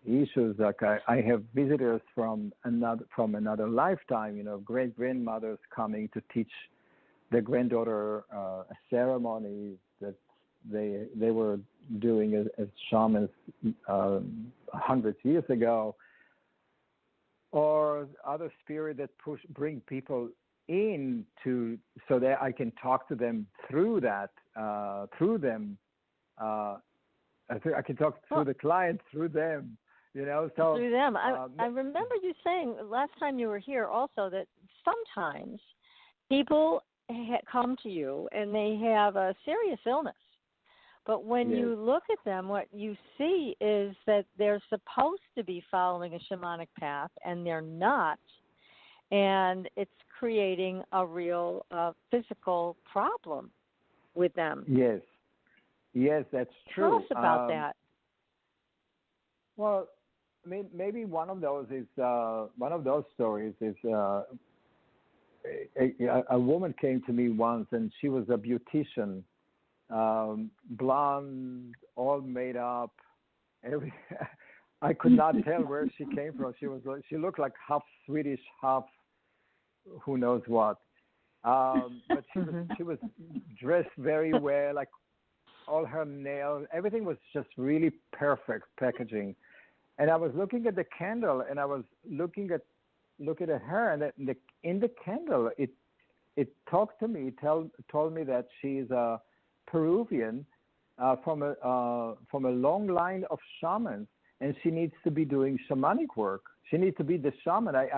issues. Like I have visitors from another lifetime. Great grandmothers coming to teach their granddaughter a ceremony that they were doing as shamans 100 years ago, or other spirit that bring people in so that I can talk to them through that, through them. I can talk through the client through them, So through them, I remember you saying last time you were here also that sometimes people come to you and they have a serious illness, but when you look at them, what you see is that they're supposed to be following a shamanic path, and they're not. And it's creating a real physical problem with them. Yes, that's true. Tell us about that. Well, maybe one of those stories is a woman came to me once, and she was a beautician, blonde, all made up. I could not tell where she came from. She looked like half Swedish, half who knows what. But she was dressed very well, like all her nails, everything was just really perfect packaging. And I was looking at the candle, and I was looking at her, and in the candle, it talked to me, told me that she's a Peruvian from a long line of shamans. and she needs to be doing shamanic work. She needs to be the shaman. I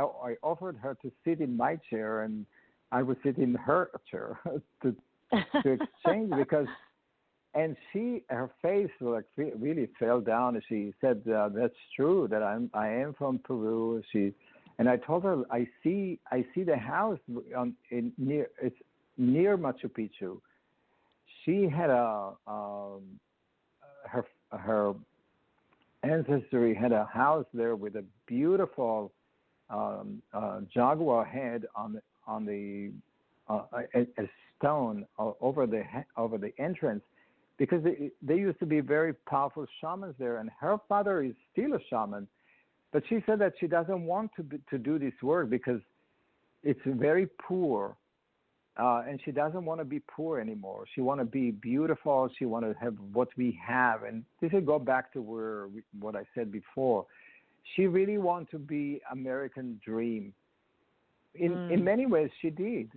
offered her to sit in my chair, and I would sit in her chair to exchange because, and her face like really fell down. And she said, "That's true. That I am from Peru." And I told her, "I see the house it's near Machu Picchu." She had her ancestry had a house there with a beautiful jaguar head on the a stone over the entrance, because they used to be very powerful shamans there, and her father is still a shaman, but she said that she doesn't want to do this work because it's very poor. And she doesn't want to be poor anymore. She want to be beautiful. She want to have what we have. And this will go back to what I said before. She really want to be American dream. In many ways, she did.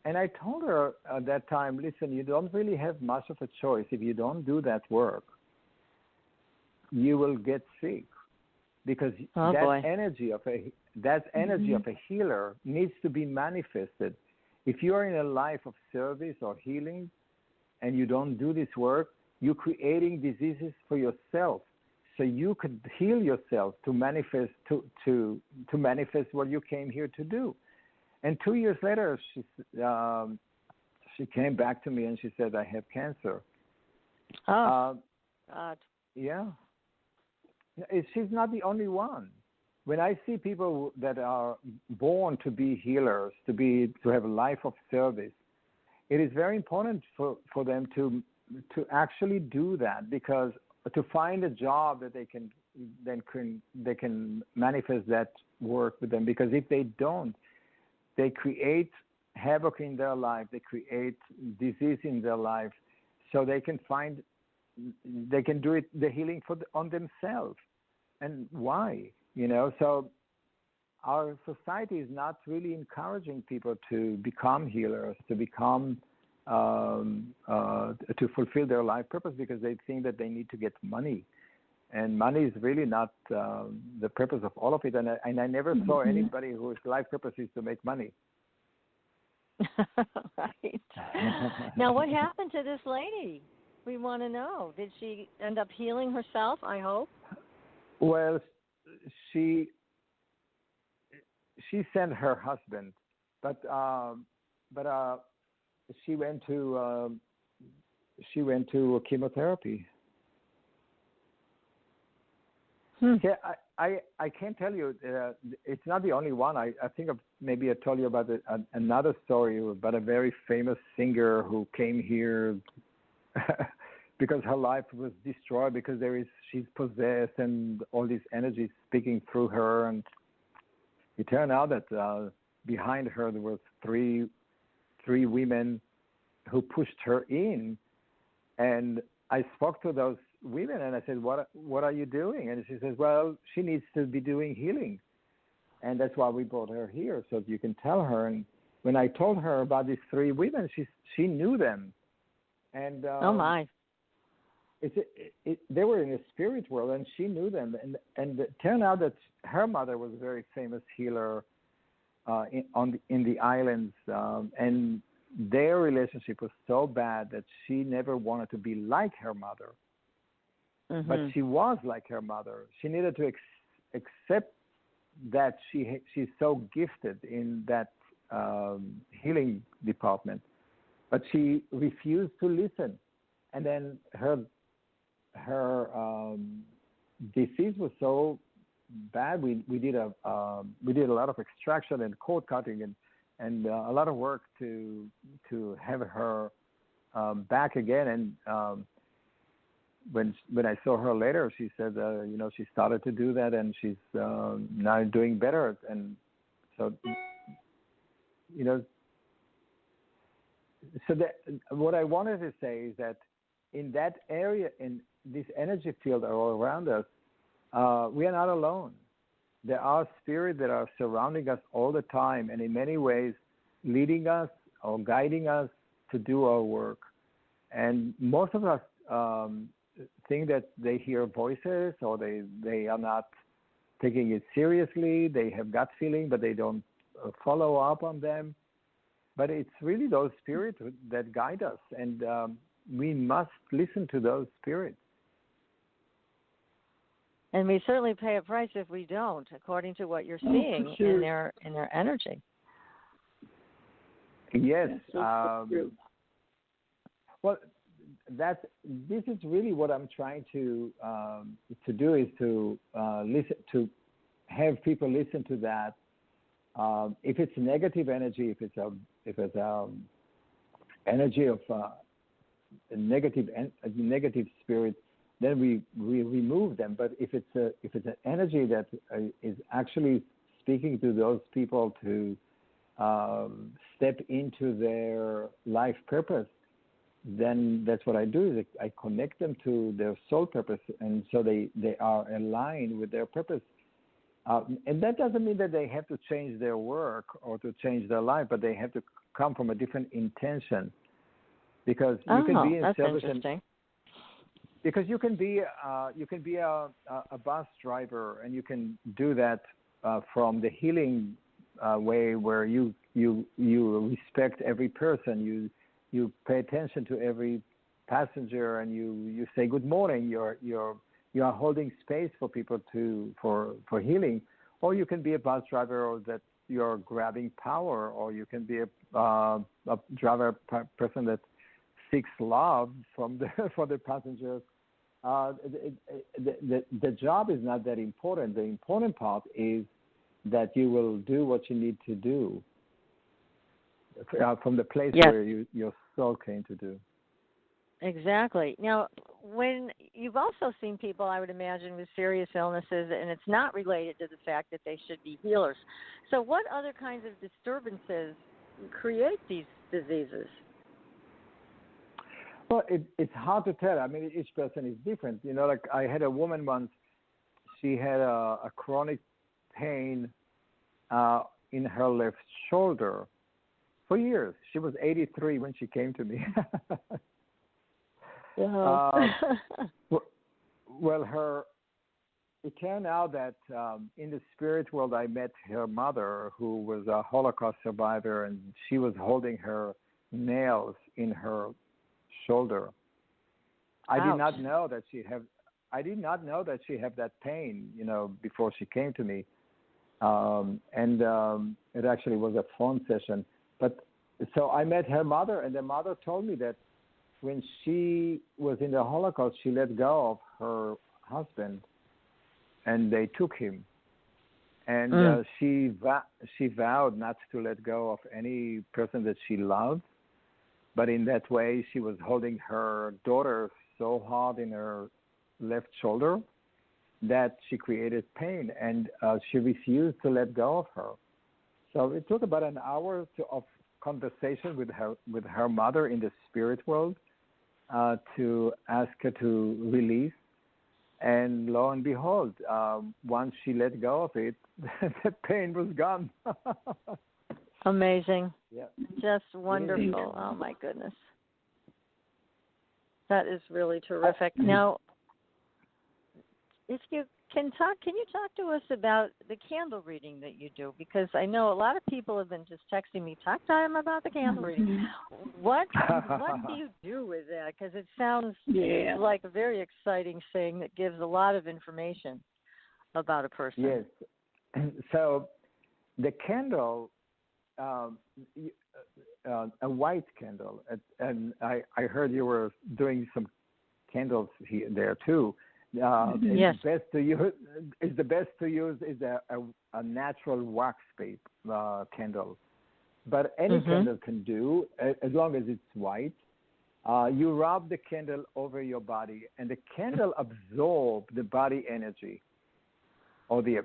And I told her at that time, listen, you don't really have much of a choice. If you don't do that work, you will get sick, because energy of a healer needs to be manifested. If you are in a life of service or healing and you don't do this work, you're creating diseases for yourself. So you could heal yourself to manifest to manifest what you came here to do. And 2 years later, she came back to me and she said, "I have cancer." God. Yeah. She's not the only one. When I see people that are born to be healers, to have a life of service, it is very important for them to actually do that, because to find a job that they can manifest that work with them. Because if they don't, they create havoc in their life. They create disease in their life, so they can do the healing on themselves. And why? So our society is not really encouraging people to become healers, to become to fulfill their life purpose, because they think that they need to get money, and money is really not the purpose of all of it. And I never saw anybody whose life purpose is to make money. Right. Now, what happened to this lady? We want to know. Did she end up healing herself? I hope. Well, she sent her husband, but she went to chemotherapy. Yeah, I can't tell you. It's not the only one. I think maybe I told you about another story about a very famous singer who came here because her life was destroyed, because she's possessed and all this energy speaking through her. And it turned out that behind her there were three women who pushed her in. And I spoke to those women and I said, what are you doing? And she says, well, she needs to be doing healing. And that's why we brought her here, so that you can tell her. And when I told her about these three women, she knew them. And oh my. They were in the spirit world, and she knew them. And it turned out that her mother was a very famous healer in the islands, and their relationship was so bad that she never wanted to be like her mother. Mm-hmm. But she was like her mother. She needed to accept that she's so gifted in that healing department, but she refused to listen. And then her disease was so bad. We did a lot of extraction and cord cutting and a lot of work to have her back again. And when I saw her later, she said, she started to do that, and she's now doing better. And so, so that what I wanted to say is that in that area, in this energy field all around us, we are not alone. There are spirits that are surrounding us all the time, and in many ways leading us or guiding us to do our work. And most of us think that they hear voices, or they are not taking it seriously. They have gut feeling, but they don't follow up on them. But it's really those spirits that guide us, and we must listen to those spirits. And we certainly pay a price if we don't, according to what you're seeing in their energy. Yes. Well, this is really what I'm trying to do, is to listen, to have people listen to that. If it's negative energy, if it's energy of a negative spirit, then we remove them. But if it's an energy that is actually speaking to those people to step into their life purpose, then that's what I do. Is I connect them to their soul purpose, and so they are aligned with their purpose. And that doesn't mean that they have to change their work or to change their life, but they have to come from a different intention. Because you can be in service. Interesting. Because you can be a bus driver, and you can do that from the healing way, where you respect every person. You pay attention to every passenger, and you say good morning. You are holding space for people for healing. Or you can be a bus driver, or that you're grabbing power, or you can be a person that seeks love from the passengers. The job is not that important. The important part is that you will do what you need to do from the place where your soul came to do. Exactly. Now, when you've also seen people, I would imagine, with serious illnesses, and it's not related to the fact that they should be healers. So what other kinds of disturbances create these diseases? Well, it's hard to tell. I mean, each person is different. You know, like I had a woman once, she had a chronic pain in her left shoulder for years. She was 83 when she came to me. It turned out that in the spirit world, I met her mother, who was a Holocaust survivor, and she was holding her nails in her shoulder. I did not know that she had that pain, you know, before she came to me. And it actually was a phone session. But so I met her mother, and the mother told me that when she was in the Holocaust, she let go of her husband, and they took him. And she vowed not to let go of any person that she loved. But in that way, she was holding her daughter so hard in her left shoulder that she created pain, and she refused to let go of her. So it took about an hour of conversation with her mother in the spirit world to ask her to release. And lo and behold, once she let go of it, the pain was gone. Amazing. Yeah. Just wonderful. Oh, my goodness. That is really terrific. Now, if you can you talk to us about the candle reading that you do? Because I know a lot of people have been just texting me, talk to them about the candle reading. What do you do with that? Because it sounds like a very exciting thing that gives a lot of information about a person. Yes. So the candle, a white candle, and I heard you were doing some candles there too. Yes. The best to use is a natural wax paper candle, but any candle can do, as long as it's white. You rub the candle over your body, and the candle absorbs the body energy, or the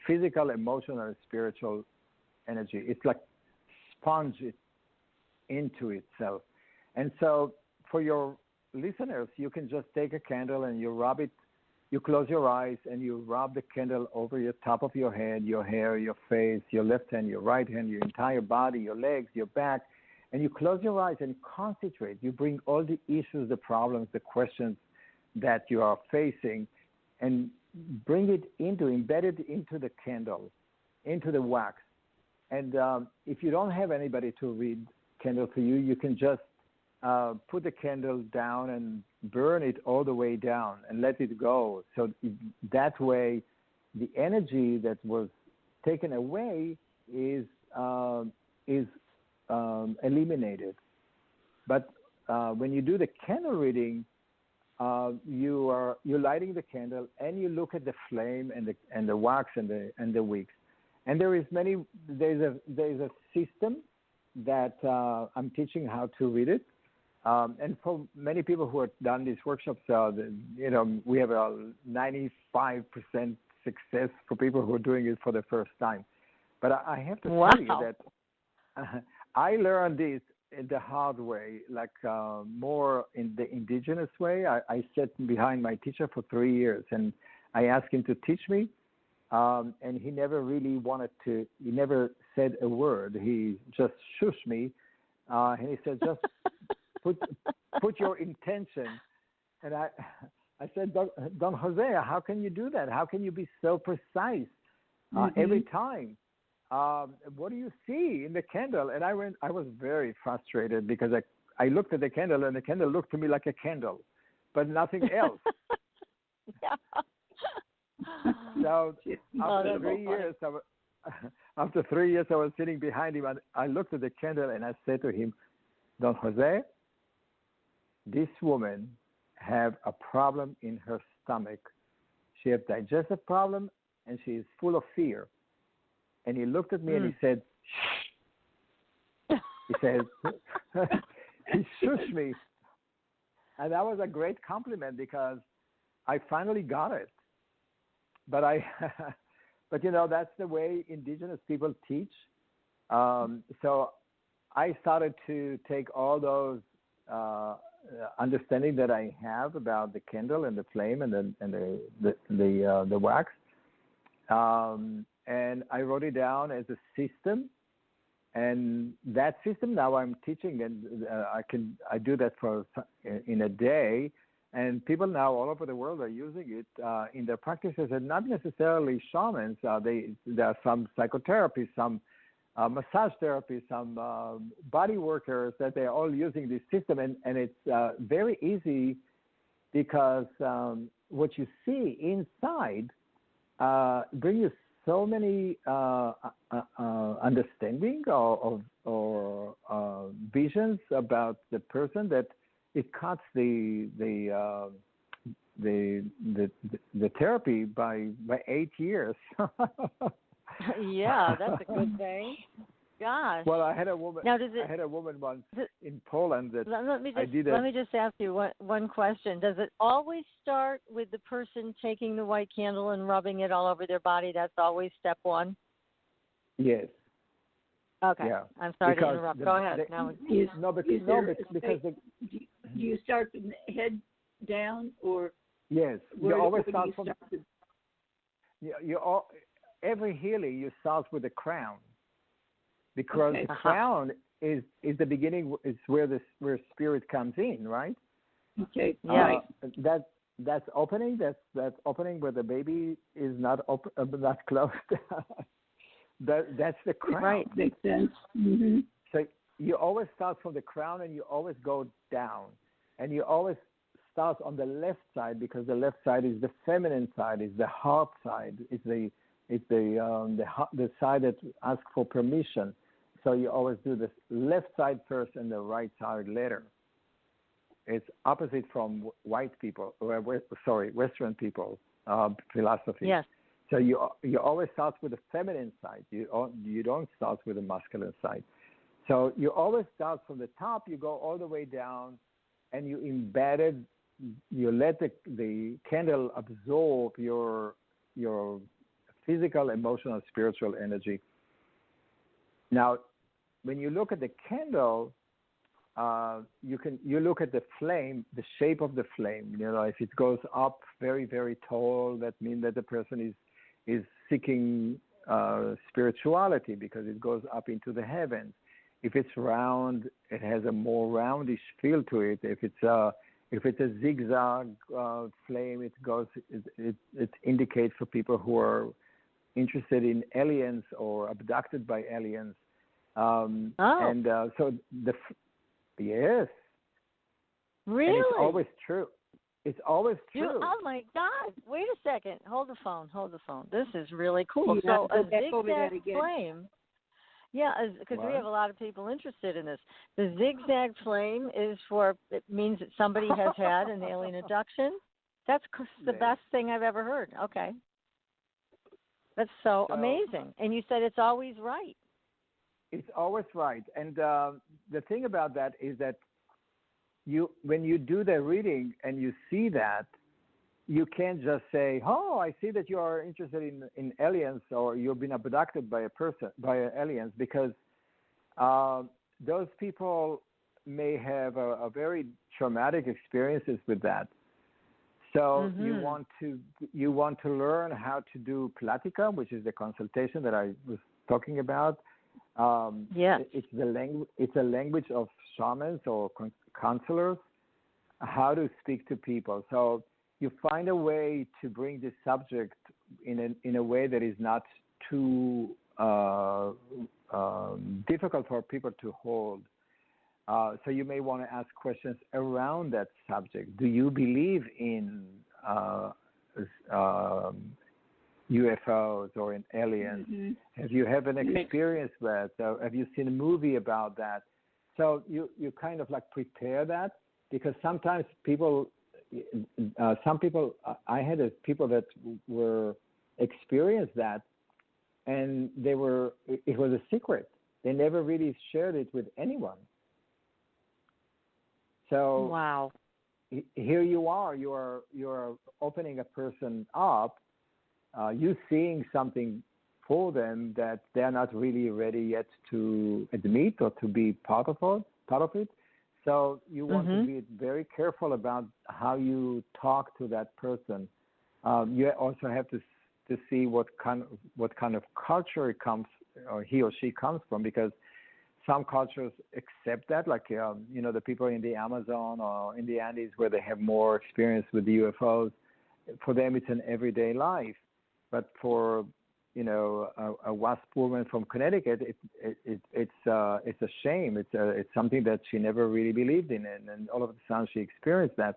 physical, emotional, and spiritual energy. It's like sponge it into itself. And so for your listeners, you can just take a candle and you rub it. You close your eyes and you rub the candle over your top of your head, your hair, your face, your left hand, your right hand, your entire body, your legs, your back, and you close your eyes and concentrate. You bring all the issues, the problems, the questions that you are facing, and embed it into the candle, into the wax. And if you don't have anybody to read candle for you, you can just put the candle down and burn it all the way down and let it go. So that way, the energy that was taken away is eliminated. But when you do the candle reading, you're lighting the candle and you look at the flame and the wax and the wicks. And there's a system that I'm teaching how to read it. And for many people who have done these workshops, we have a 95% success for people who are doing it for the first time. But I have to tell you that I learned this the hard way, like more in the indigenous way. I sat behind my teacher for 3 years, and I asked him to teach me, and he never really wanted to. He never said a word. He just shushed me, and he said, "Just put your intention." And I said, Don Jose, how can you do that? How can you be so precise every time? What do you see in the candle? And I was very frustrated because I looked at the candle and the candle looked to me like a candle, but nothing else. So after 3 years, after 3 years, I was sitting behind him and I looked at the candle and I said to him, Don Jose, this woman have a problem in her stomach. She has digestive problem and she is full of fear. And he looked at me and he said, shh. He said, he shushed me. And that was a great compliment because I finally got it. But that's the way indigenous people teach. So I started to take all those understanding that I have about the candle and the flame and the wax, and I wrote it down as a system. And that system now I'm teaching, and I do that in a day. And people now all over the world are using it in their practices, and not necessarily shamans. There are some psychotherapists, some massage therapists, some body workers that they're all using this system. And it's very easy because what you see inside brings you so many understanding or visions about the person that it cuts the therapy by 8 years. Yeah, that's a good thing. Gosh. Well, I had a woman. Now, I had a woman once in Poland that let me just ask you one question. Does it always start with the person taking the white candle and rubbing it all over their body? That's always step one? Yes. Okay. Yeah. I'm sorry to interrupt. Go ahead. Because do you start from the head down, or yes, you always start from. Every healing you start with the crown, because the crown is the beginning. It's where spirit comes in, right? Okay. Yeah. That's opening. That's opening where the baby is not closed. That's the crown. Right. Makes sense. Mm-hmm. So you always start from the crown and you always go down, and you always start on the left side because the left side is the feminine side, is the heart side, it's the side that asks for permission. So you always do the left side first and the right side later. It's opposite from Western people philosophy. Yes. So you always start with the feminine side. You don't start with the masculine side. So you always start from the top. You go all the way down, and you let the candle absorb your physical, emotional, spiritual energy. Now, when you look at the candle, you look at the flame, the shape of the flame. If it goes up very, very tall, that means that the person is seeking spirituality because it goes up into the heavens. If it's round, it has a more roundish feel to it. If If it's a zigzag flame, it indicates for people who are interested in aliens or abducted by aliens. And so yes. Really? And it's always true. It's always true. Oh my God! Wait a second. Hold the phone. This is really cool. You So a over that zigzag again. flame. Yeah, because we have a lot of people interested in this. The zigzag flame it means that somebody has had an alien abduction. That's the best thing I've ever heard. Okay. That's so amazing. And you said it's always right. It's always right. And the thing about that is that when you do the reading and you see that, you can't just say, "Oh, I see that you are interested in aliens, or you've been abducted by aliens," because those people may have a very traumatic experiences with that. So you want to learn how to do Platica, which is the consultation that I was talking about. It's a language of shamans or counselors, how to speak to people. So you find a way to bring this subject in a way that is not too difficult for people to hold. So you may want to ask questions around that subject. Do you believe in UFOs or in aliens? Mm-hmm. Have you had an experience with that? Have you seen a movie about that? So you kind of like prepare that, because sometimes I had people that were experienced that, and it was a secret. They never really shared it with anyone. So wow. Here you are opening a person up, you seeing something for them that they're not really ready yet to admit or to be part of it. So you want to be very careful about how you talk to that person. You also have to see what kind of culture he or she comes from, because some cultures accept that, like the people in the Amazon or in the Andes where they have more experience with the UFOs. For them, it's an everyday life. But for a WASP woman from Connecticut, it's a shame. It's something that she never really believed in, and all of a sudden she experienced that.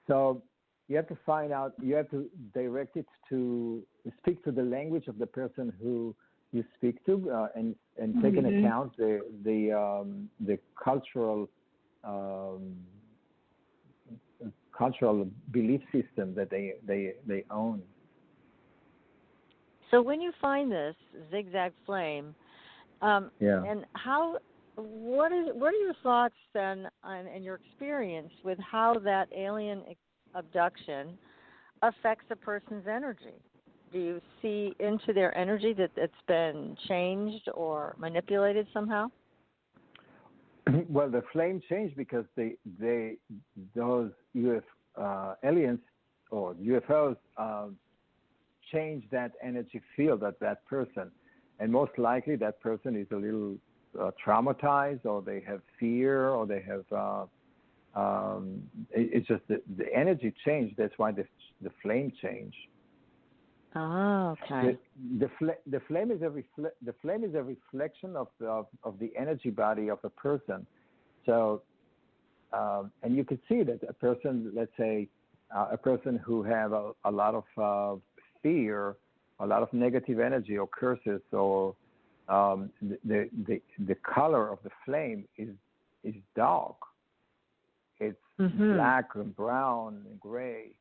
So you have to find out. You have to direct it to speak to the language of the person who you speak to, and take into account the cultural belief system that they own. So when you find this zigzag flame, and what are your thoughts then and your experience with how that alien abduction affects a person's energy? Do you see into their energy that it's been changed or manipulated somehow? Well, the flame changed because those aliens or UFOs change that energy field of that person, and most likely that person is a little traumatized, or they have fear, or they have it's just the energy changed. That's why the flame changed. Oh, okay. The flame is a reflection of the energy body of a person. So, and you could see that a person, let's say, a person who have a lot of fear, a lot of negative energy or curses, or the color of the flame is dark. It's black and brown and gray.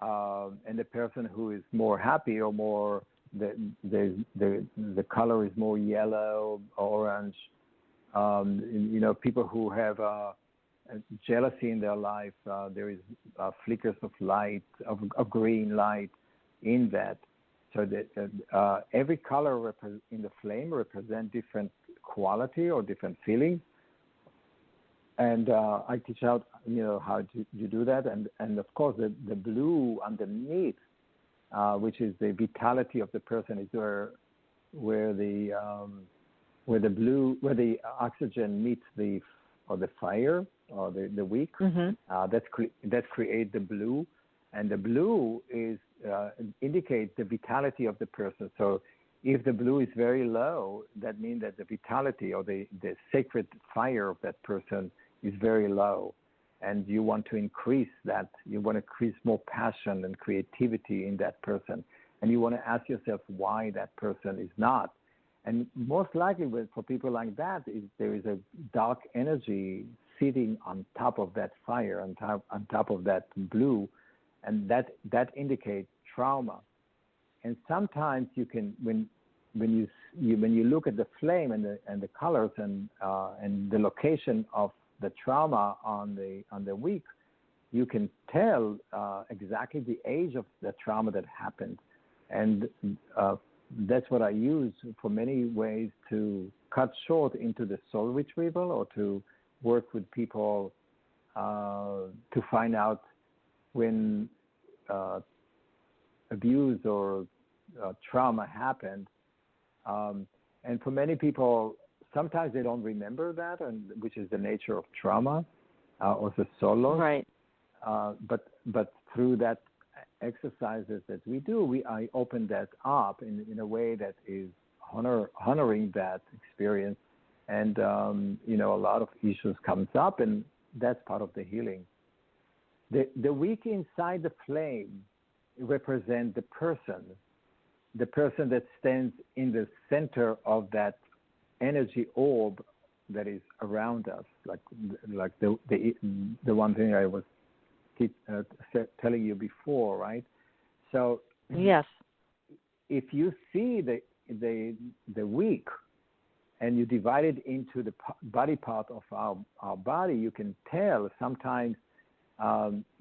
And the person who is more happy or more the color is more yellow, orange. People who have jealousy in their life, there is flickers of light, of green light in that. So that every color in the flame represents different quality or different feelings. And I teach out, how you do that, and of course the blue underneath, which is the vitality of the person, is where the oxygen meets the or the fire or the wick. That create the blue, and the blue is indicates the vitality of the person. So if the blue is very low, that means that the vitality or the sacred fire of that person is very low, and you want to increase that. You want to increase more passion and creativity in that person, and you want to ask yourself why that person is not. And most likely for people like that, there is a dark energy sitting on top of that fire, on top of that blue, and that indicates trauma. And sometimes you can, when you look at the flame and the colors and the location of the trauma on the wick, you can tell exactly the age of the trauma that happened, and that's what I use for many ways to cut short into the soul retrieval, or to work with people to find out when abuse or trauma happened. And for many people, sometimes they don't remember that, and which is the nature of trauma or the soul loss. Right. But through that exercises that we do, I open that up in a way that is honoring that experience, and a lot of issues comes up, and that's part of the healing. The wick inside the flame represents the person that stands in the center of that energy orb that is around us, like the one thing I was telling you before, right? So yes, if you see the wick and you divide it into the body part of our body, you can tell sometimes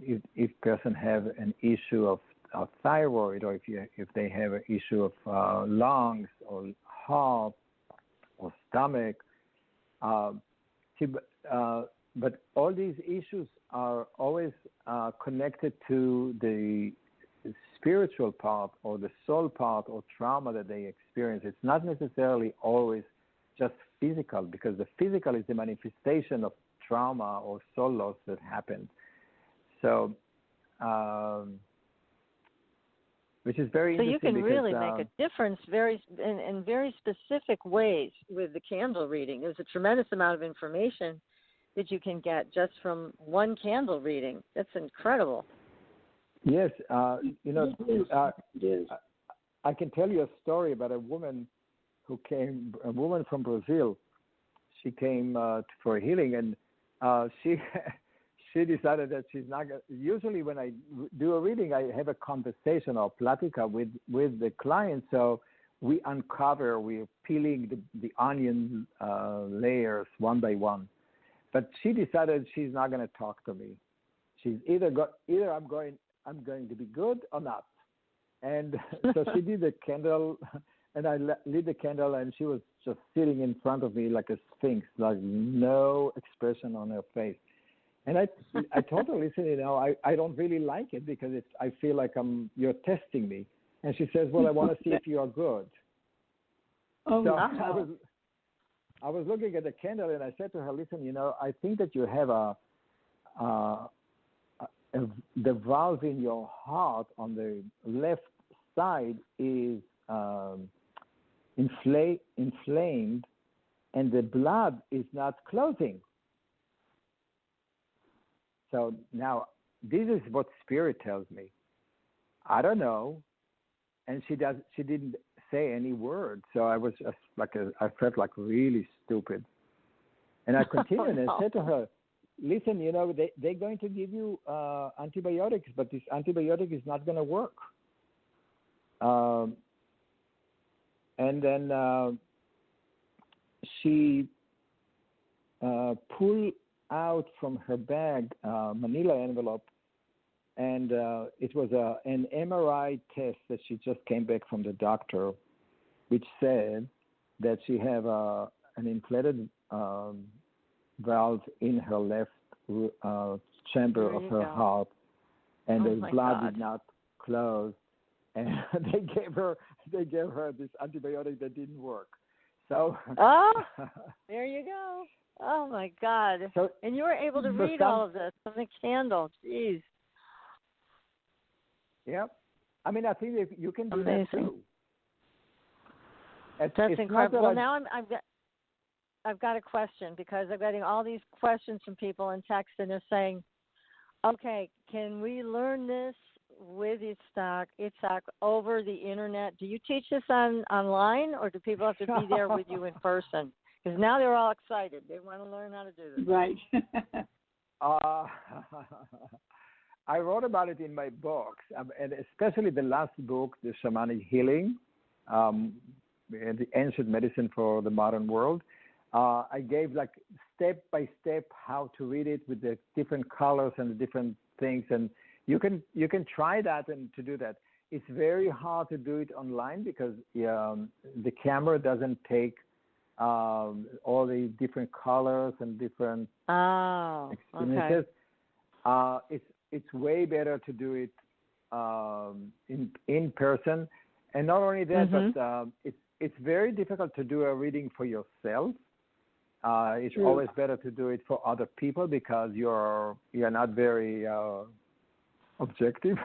if person have an issue of thyroid, or if they have an issue of lungs or heart or stomach. But all these issues are always connected to the spiritual part or the soul part or trauma that they experience. It's not necessarily always just physical, because the physical is the manifestation of trauma or soul loss that happened. So, which is very interesting. So you can because, really make a difference in very specific ways with the candle reading. There's a tremendous amount of information that you can get just from one candle reading. That's incredible. Yes, I can tell you a story about a woman from Brazil. She came for healing, and she decided that she's not going to. Usually when I do a reading, I have a conversation or plática with the client. So we're peeling the onion layers one by one. But she decided she's not going to talk to me. She's either I'm going to be good or not. And so she did the candle, and I lit the candle, and she was just sitting in front of me like a sphinx, like no expression on her face. And I told her, listen, I don't really like it, because I feel like you're testing me. And she says, well, I want to see if you are good. Oh, so wow. I was looking at the candle, and I said to her, listen, I think that you have the valve in your heart on the left side is inflamed, and the blood is not closing. So now this is what Spirit tells me. I don't know, and she didn't say any word. So I was just I felt like really stupid, and I continued and I said to her, listen, they're going to give you antibiotics, but this antibiotic is not going to work. And then she pulled out from her bag manila envelope, and it was an MRI test that she just came back from the doctor, which said that she have an inflated valve in her left chamber of her heart, and the blood did not close, and they gave her this antibiotic that didn't work. So there you go. Oh my God! So, and you were able to read all of this on the candle. Jeez. Yeah. I mean, I think if you can do Amazing. that too. That's incredible. Well, now I've got a question because I'm getting all these questions from people in text, and they're saying, "Okay, can we learn this with Itzhak over the internet? Do you teach this online, or do people have to be there with you in person? Because now they're all excited; they want to learn how to do this." Right. I wrote about it in my books, and especially the last book, The Shamanic Healing, the Ancient Medicine for the Modern World. I gave like step by step how to read it with the different colors and the different things, and you can try that and to do that. It's very hard to do it online because the camera doesn't take all the different colors and different experiences. Okay. It's way better to do it in person, and not only that, but it's very difficult to do a reading for yourself. It's always better to do it for other people because you're not very objective.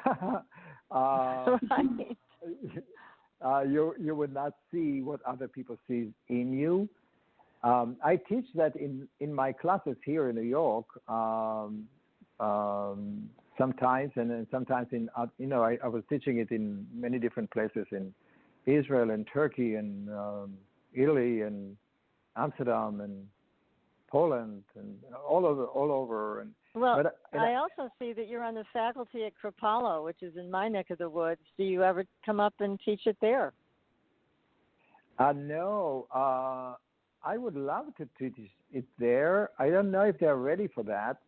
Right. You would not see what other people see in you. I teach that in my classes here in New York. Sometimes, and then sometimes I was teaching it in many different places in Israel and Turkey and Italy and Amsterdam and Poland and all over. And I also see that you're on the faculty at Kripalu, which is in my neck of the woods. Do you ever come up and teach it there? No. I would love to teach it there. I don't know if they're ready for that.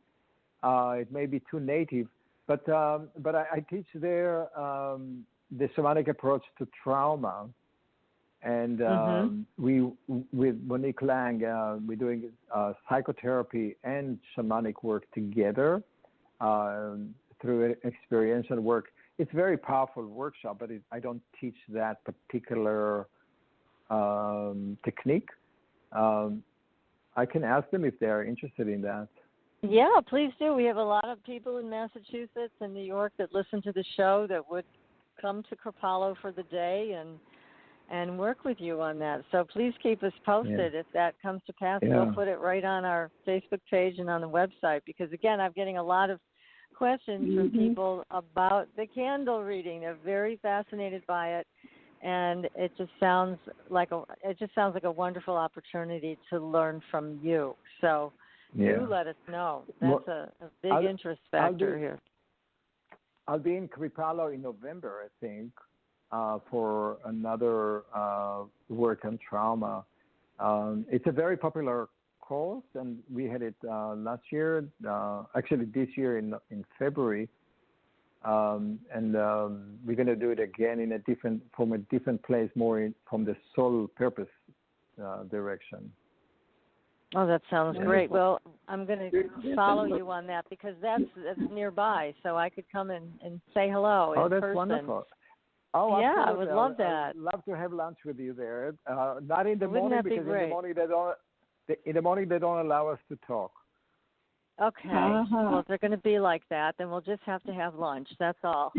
It may be too native, but I teach there the shamanic approach to trauma, and we with Monique Lang we're doing psychotherapy and shamanic work together through experiential work. It's a very powerful workshop, but I don't teach that particular technique. I can ask them if they're interested in that. Yeah, please do. We have a lot of people in Massachusetts and New York that listen to the show that would come to Kripalu for the day and work with you on that. So please keep us posted if that comes to pass. Yeah. We'll put it right on our Facebook page and on the website because, again, I'm getting a lot of questions from people about the candle reading. They're very fascinated by it, and it just sounds like a wonderful opportunity to learn from you. So do let us know. That's a big interest factor here. I'll be in Kripalu in November, I think, for another work on trauma. It's a very popular course, and we had it last year, actually this year in February, and we're going to do it again from a different place, more from the soul purpose direction. Oh, that sounds great. Well, I'm going to follow you on that because that's nearby, so I could come and say hello in person. Oh, that's wonderful. Oh, yeah, absolutely. I would love that. I'd love to have lunch with you there. Not in the morning because in the morning they don't allow us to talk. Okay. Well, if they're going to be like that, then we'll just have to have lunch. That's all.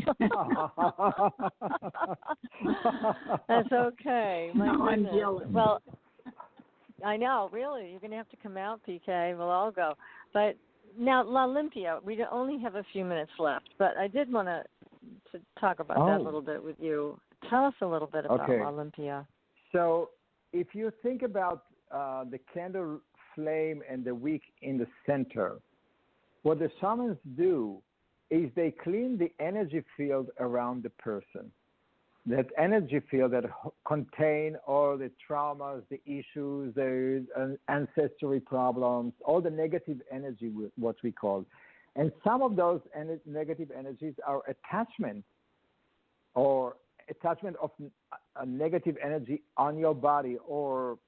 That's okay. I'm jealous. Well, I know, really. You're going to have to come out, PK. We'll all go. But now, Limpia, we only have a few minutes left, but I did want to talk about that a little bit with you. Tell us a little bit about Limpia. So if you think about the candle flame and the wick in the center, what the shamans do is they clean the energy field around the person. That energy field that contain all the traumas, the issues, the ancestry problems, all the negative energy, what we call. And some of those negative energies are attachment of a negative energy on your body, or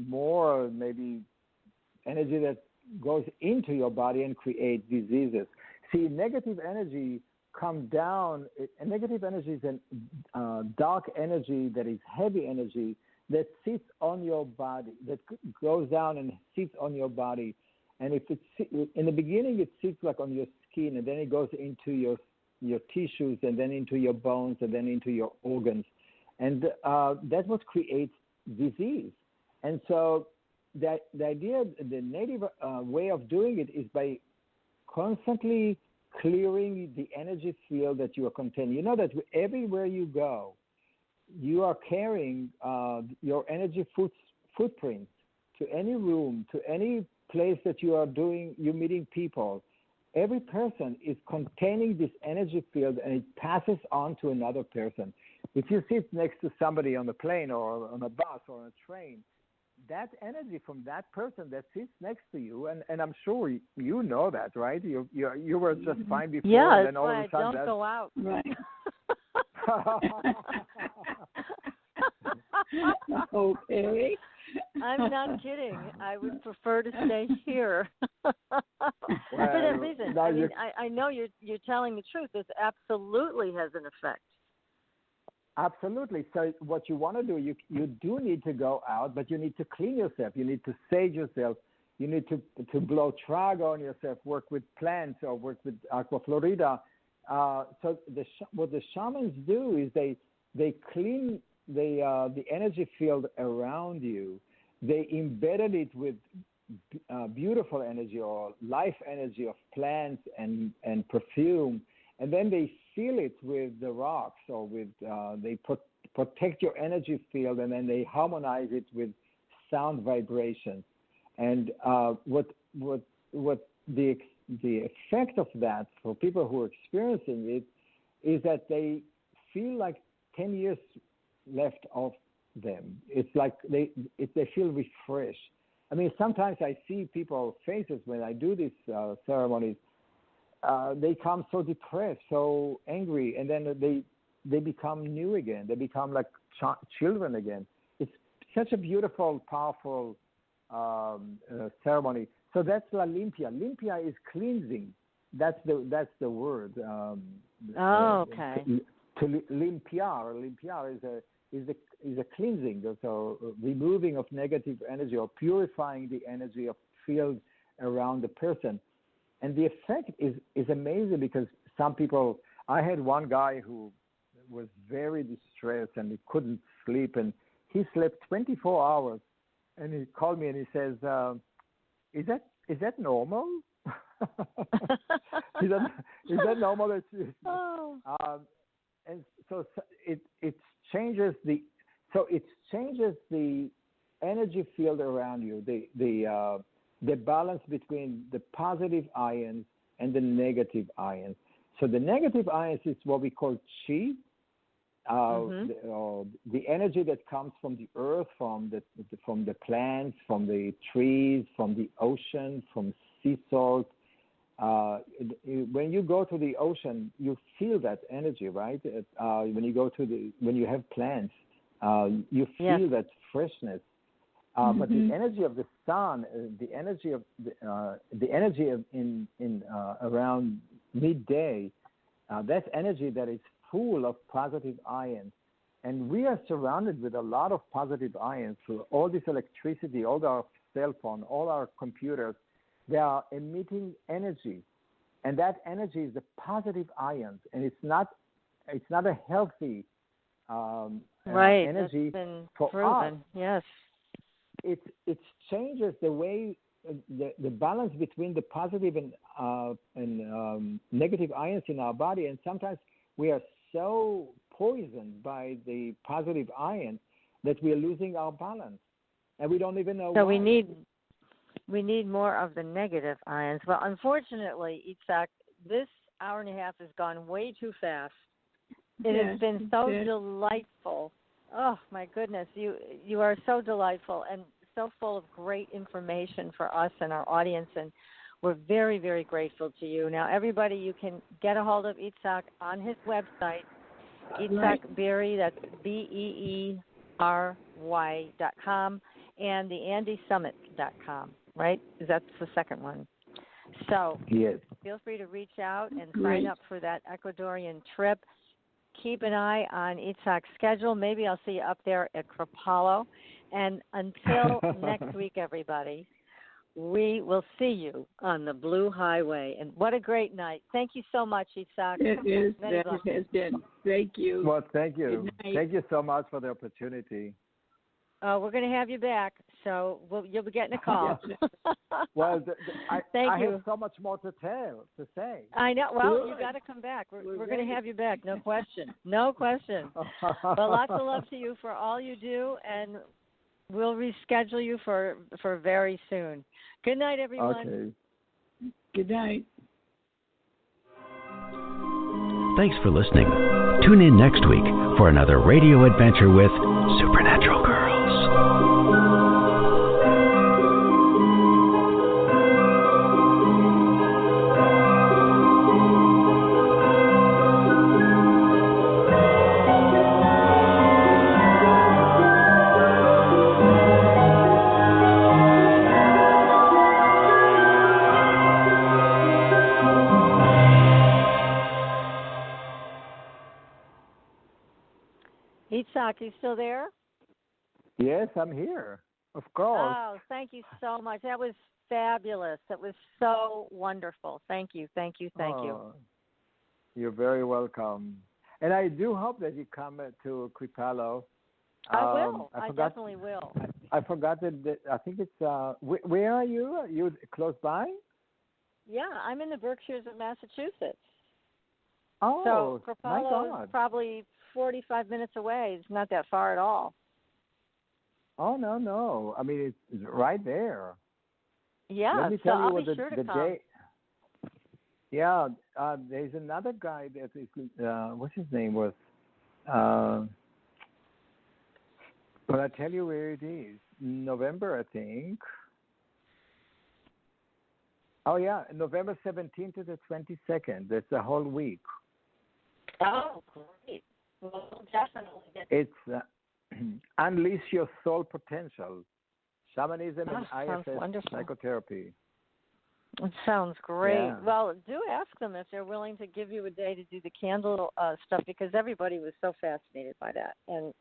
more maybe energy that goes into your body and create diseases. See, negative energy come down, and negative energy is a dark energy that is heavy energy that sits on your body, that goes down and sits on your body. And if it's in the beginning, it sits like on your skin, and then it goes into your tissues, and then into your bones, and then into your organs. And that's what creates disease. And so the idea, the native way of doing it is by constantly clearing the energy field that you are containing. You know that everywhere you go, you are carrying your energy footprint to any room, to any place that you're meeting people. Every person is containing this energy field, and it passes on to another person. If you sit next to somebody on the plane or on a bus or on a train, that energy from that person that sits next to you, and I'm sure you know that, right? You were just fine before, yeah, and then all of a sudden I don't go out. Right. Okay. I'm not kidding. I would prefer to stay here. For that reason. I know you're telling the truth. This absolutely has an effect. Absolutely. So what you want to do, you do need to go out, but you need to clean yourself. You need to sage yourself. You need to blow trago on yourself, work with plants or work with aqua florida. So what the shamans do is they clean the energy field around you. They embedded it with beautiful energy or life energy of plants and perfume, and then they seal it with the rocks or with they protect your energy field, and then they harmonize it with sound vibrations. And what the effect of that for people who are experiencing it is that they feel like 10 years left of them. It's like they feel refreshed. I mean, sometimes I see people's faces when I do these ceremonies. They come so depressed, so angry, and then they become new again. They become like children again. It's such a beautiful, powerful ceremony. So that's La Limpia. Limpia is cleansing. That's the word. Okay. To Limpia is a cleansing, so removing of negative energy or purifying the energy of field around the person. And the effect is amazing, because some people, I had one guy who was very distressed and he couldn't sleep, and he slept 24 hours, and he called me and he says, is that normal? is that normal? And so it changes the energy field around you, the balance between the positive ions and the negative ions. So the negative ions is what we call chi, the energy that comes from the earth, from the plants, from the trees, from the ocean, from sea salt. When you go to the ocean, you feel that energy, right? When you have plants, you feel that freshness. But the energy of the sun, the energy in around midday, that's energy that is full of positive ions. And we are surrounded with a lot of positive ions through all this electricity, all our cell phone, all our computers. They are emitting energy, and that energy is the positive ions, and it's not a healthy energy. That's been for proven. us. Yes, it changes the way the balance between the positive and negative ions in our body, and sometimes we are so poisoned by the positive ions that we are losing our balance, and we don't even know why. We need more of the negative ions. Well, unfortunately, Itzhak, this hour and a half has gone way too fast. It has been so delightful. Oh, my goodness. You are so delightful and so full of great information for us and our audience, and we're very, very grateful to you. Now, everybody, you can get a hold of Itzhak on his website, Itzhak Beery, that's BEERY.com, and theandysummit.com. Right? That's the second one. So yes. Feel free to reach out and sign up for that Ecuadorian trip. keep an eye on Itzhak's schedule. Maybe I'll see you up there at Kripalu. And until next week, everybody, we will see you on the Blue Highway. And what a great night. Thank you so much, Itzhak. It has been. Thank you. Well, thank you. Thank you so much for the opportunity. We're going to have you back, so you'll be getting a call. Well, Thank I you. have so much more to say. I know. Well, you got to come back. We're going to have you back. No question. No question. But lots of love to you for all you do, and we'll reschedule you for very soon. Good night, everyone. Okay. Good night. Thanks for listening. Tune in next week for another radio adventure with Supernatural Girls. Itzhak, you still there? Yes, I'm here. Of course. Oh, thank you so much. That was fabulous. That was so wonderful. Thank you. You're very welcome. And I do hope that you come to Kripalu. I will. I definitely will. I forgot that. I think it's. Where are you? Are you close by? Yeah, I'm in the Berkshires of Massachusetts. Oh, so my Kripalu God. is probably 45 minutes away. It's not that far at all. Oh, no. I mean, it's right there. Yeah, Let me so tell you I'll what be sure to come. day. Yeah, there's another guy that is. What's his name was? But I tell you where it is. November, I think. Oh yeah, November 17th to the 22nd. That's the whole week. Oh, great. Well, definitely. It's Unleash Your Soul Potential, Shamanism and IFS Psychotherapy. It sounds great. Yeah. Well, do ask them if they're willing to give you a day to do the candle stuff, because everybody was so fascinated by that. And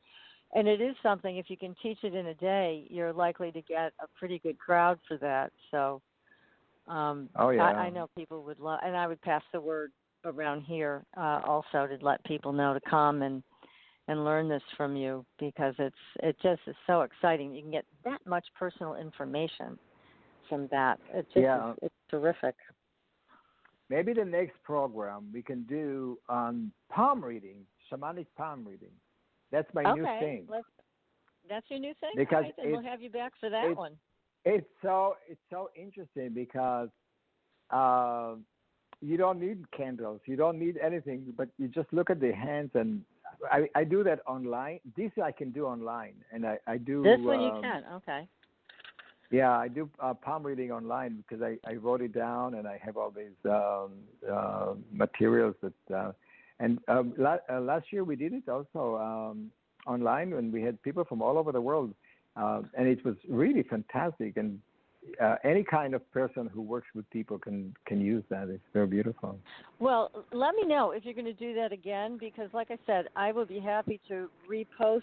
it is something, if you can teach it in a day, you're likely to get a pretty good crowd for that. So I know people would love, and I would pass the word around here also to let people know to come and learn this from you, because it just is so exciting. You can get that much personal information from that. It's terrific. Maybe the next program we can do on palm reading, shamanic palm reading. That's my new thing. That's your new thing? Because right, then we'll have you back for that one. It's so interesting because you don't need candles, you don't need anything, but you just look at the hands, and I do that online. This I can do online, and I do. This one you can, okay. Yeah, I do palm reading online because I wrote it down, and I have all these materials that. And last year we did it also online, when we had people from all over the world, and it was really fantastic. And any kind of person who works with people can use that. It's very beautiful. Well, let me know if you're going to do that again, because like I said, I would be happy to repost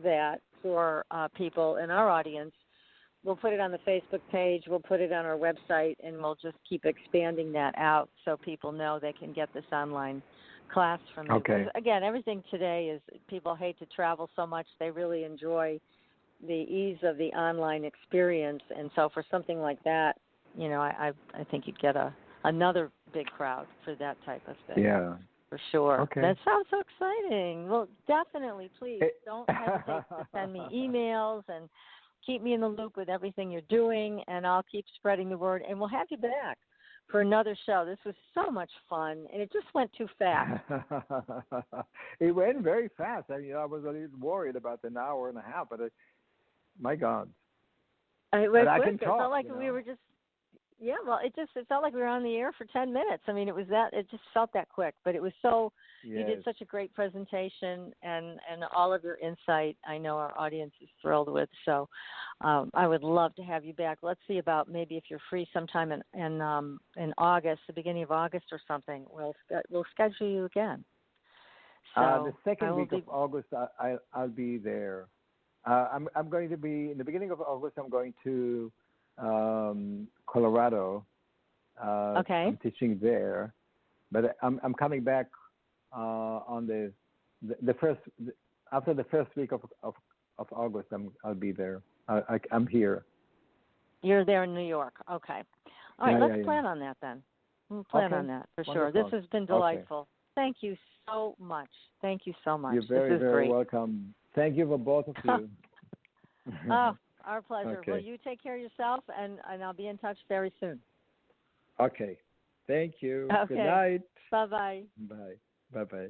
that for people in our audience. We'll put it on the Facebook page, we'll put it on our website, and we'll just keep expanding that out so people know they can get this online class from you. Okay. Again, everything today is, people hate to travel so much. They really enjoy the ease of the online experience, and so for something like that, I think you'd get another big crowd for that type of thing. Yeah, for sure. Okay. That sounds so exciting. Well, definitely, please don't hesitate to send me emails and keep me in the loop with everything you're doing, and I'll keep spreading the word, and we'll have you back for another show. This was so much fun, and it just went too fast. It went very fast. I was a little worried about an hour and a half, but my God. It went quick. It felt like we were just, it felt like we were on the air for 10 minutes. I mean, it just felt that quick, but it was so, yes. You did such a great presentation, and all of your insight, I know our audience is thrilled with. So I would love to have you back. Let's see about maybe if you're free sometime in August, the beginning of August or something, we'll schedule you again. So the second week of August, I'll be there. I'm going to be in the beginning of August. I'm going to Colorado. Okay. I'm teaching there, but I'm coming back on the first after the first week of August. I'll be there. I'm here. You're there in New York. Okay. All right. Let's plan on that then. We'll plan on that for sure. This has been delightful. Okay. Thank you so much. Thank you so much. You're very, very great. welcome. Thank you for both of you. Oh, our pleasure. Okay. Well, you take care of yourself, and I'll be in touch very soon. Okay. Thank you. Okay. Good night. Bye-bye. Bye. Bye-bye.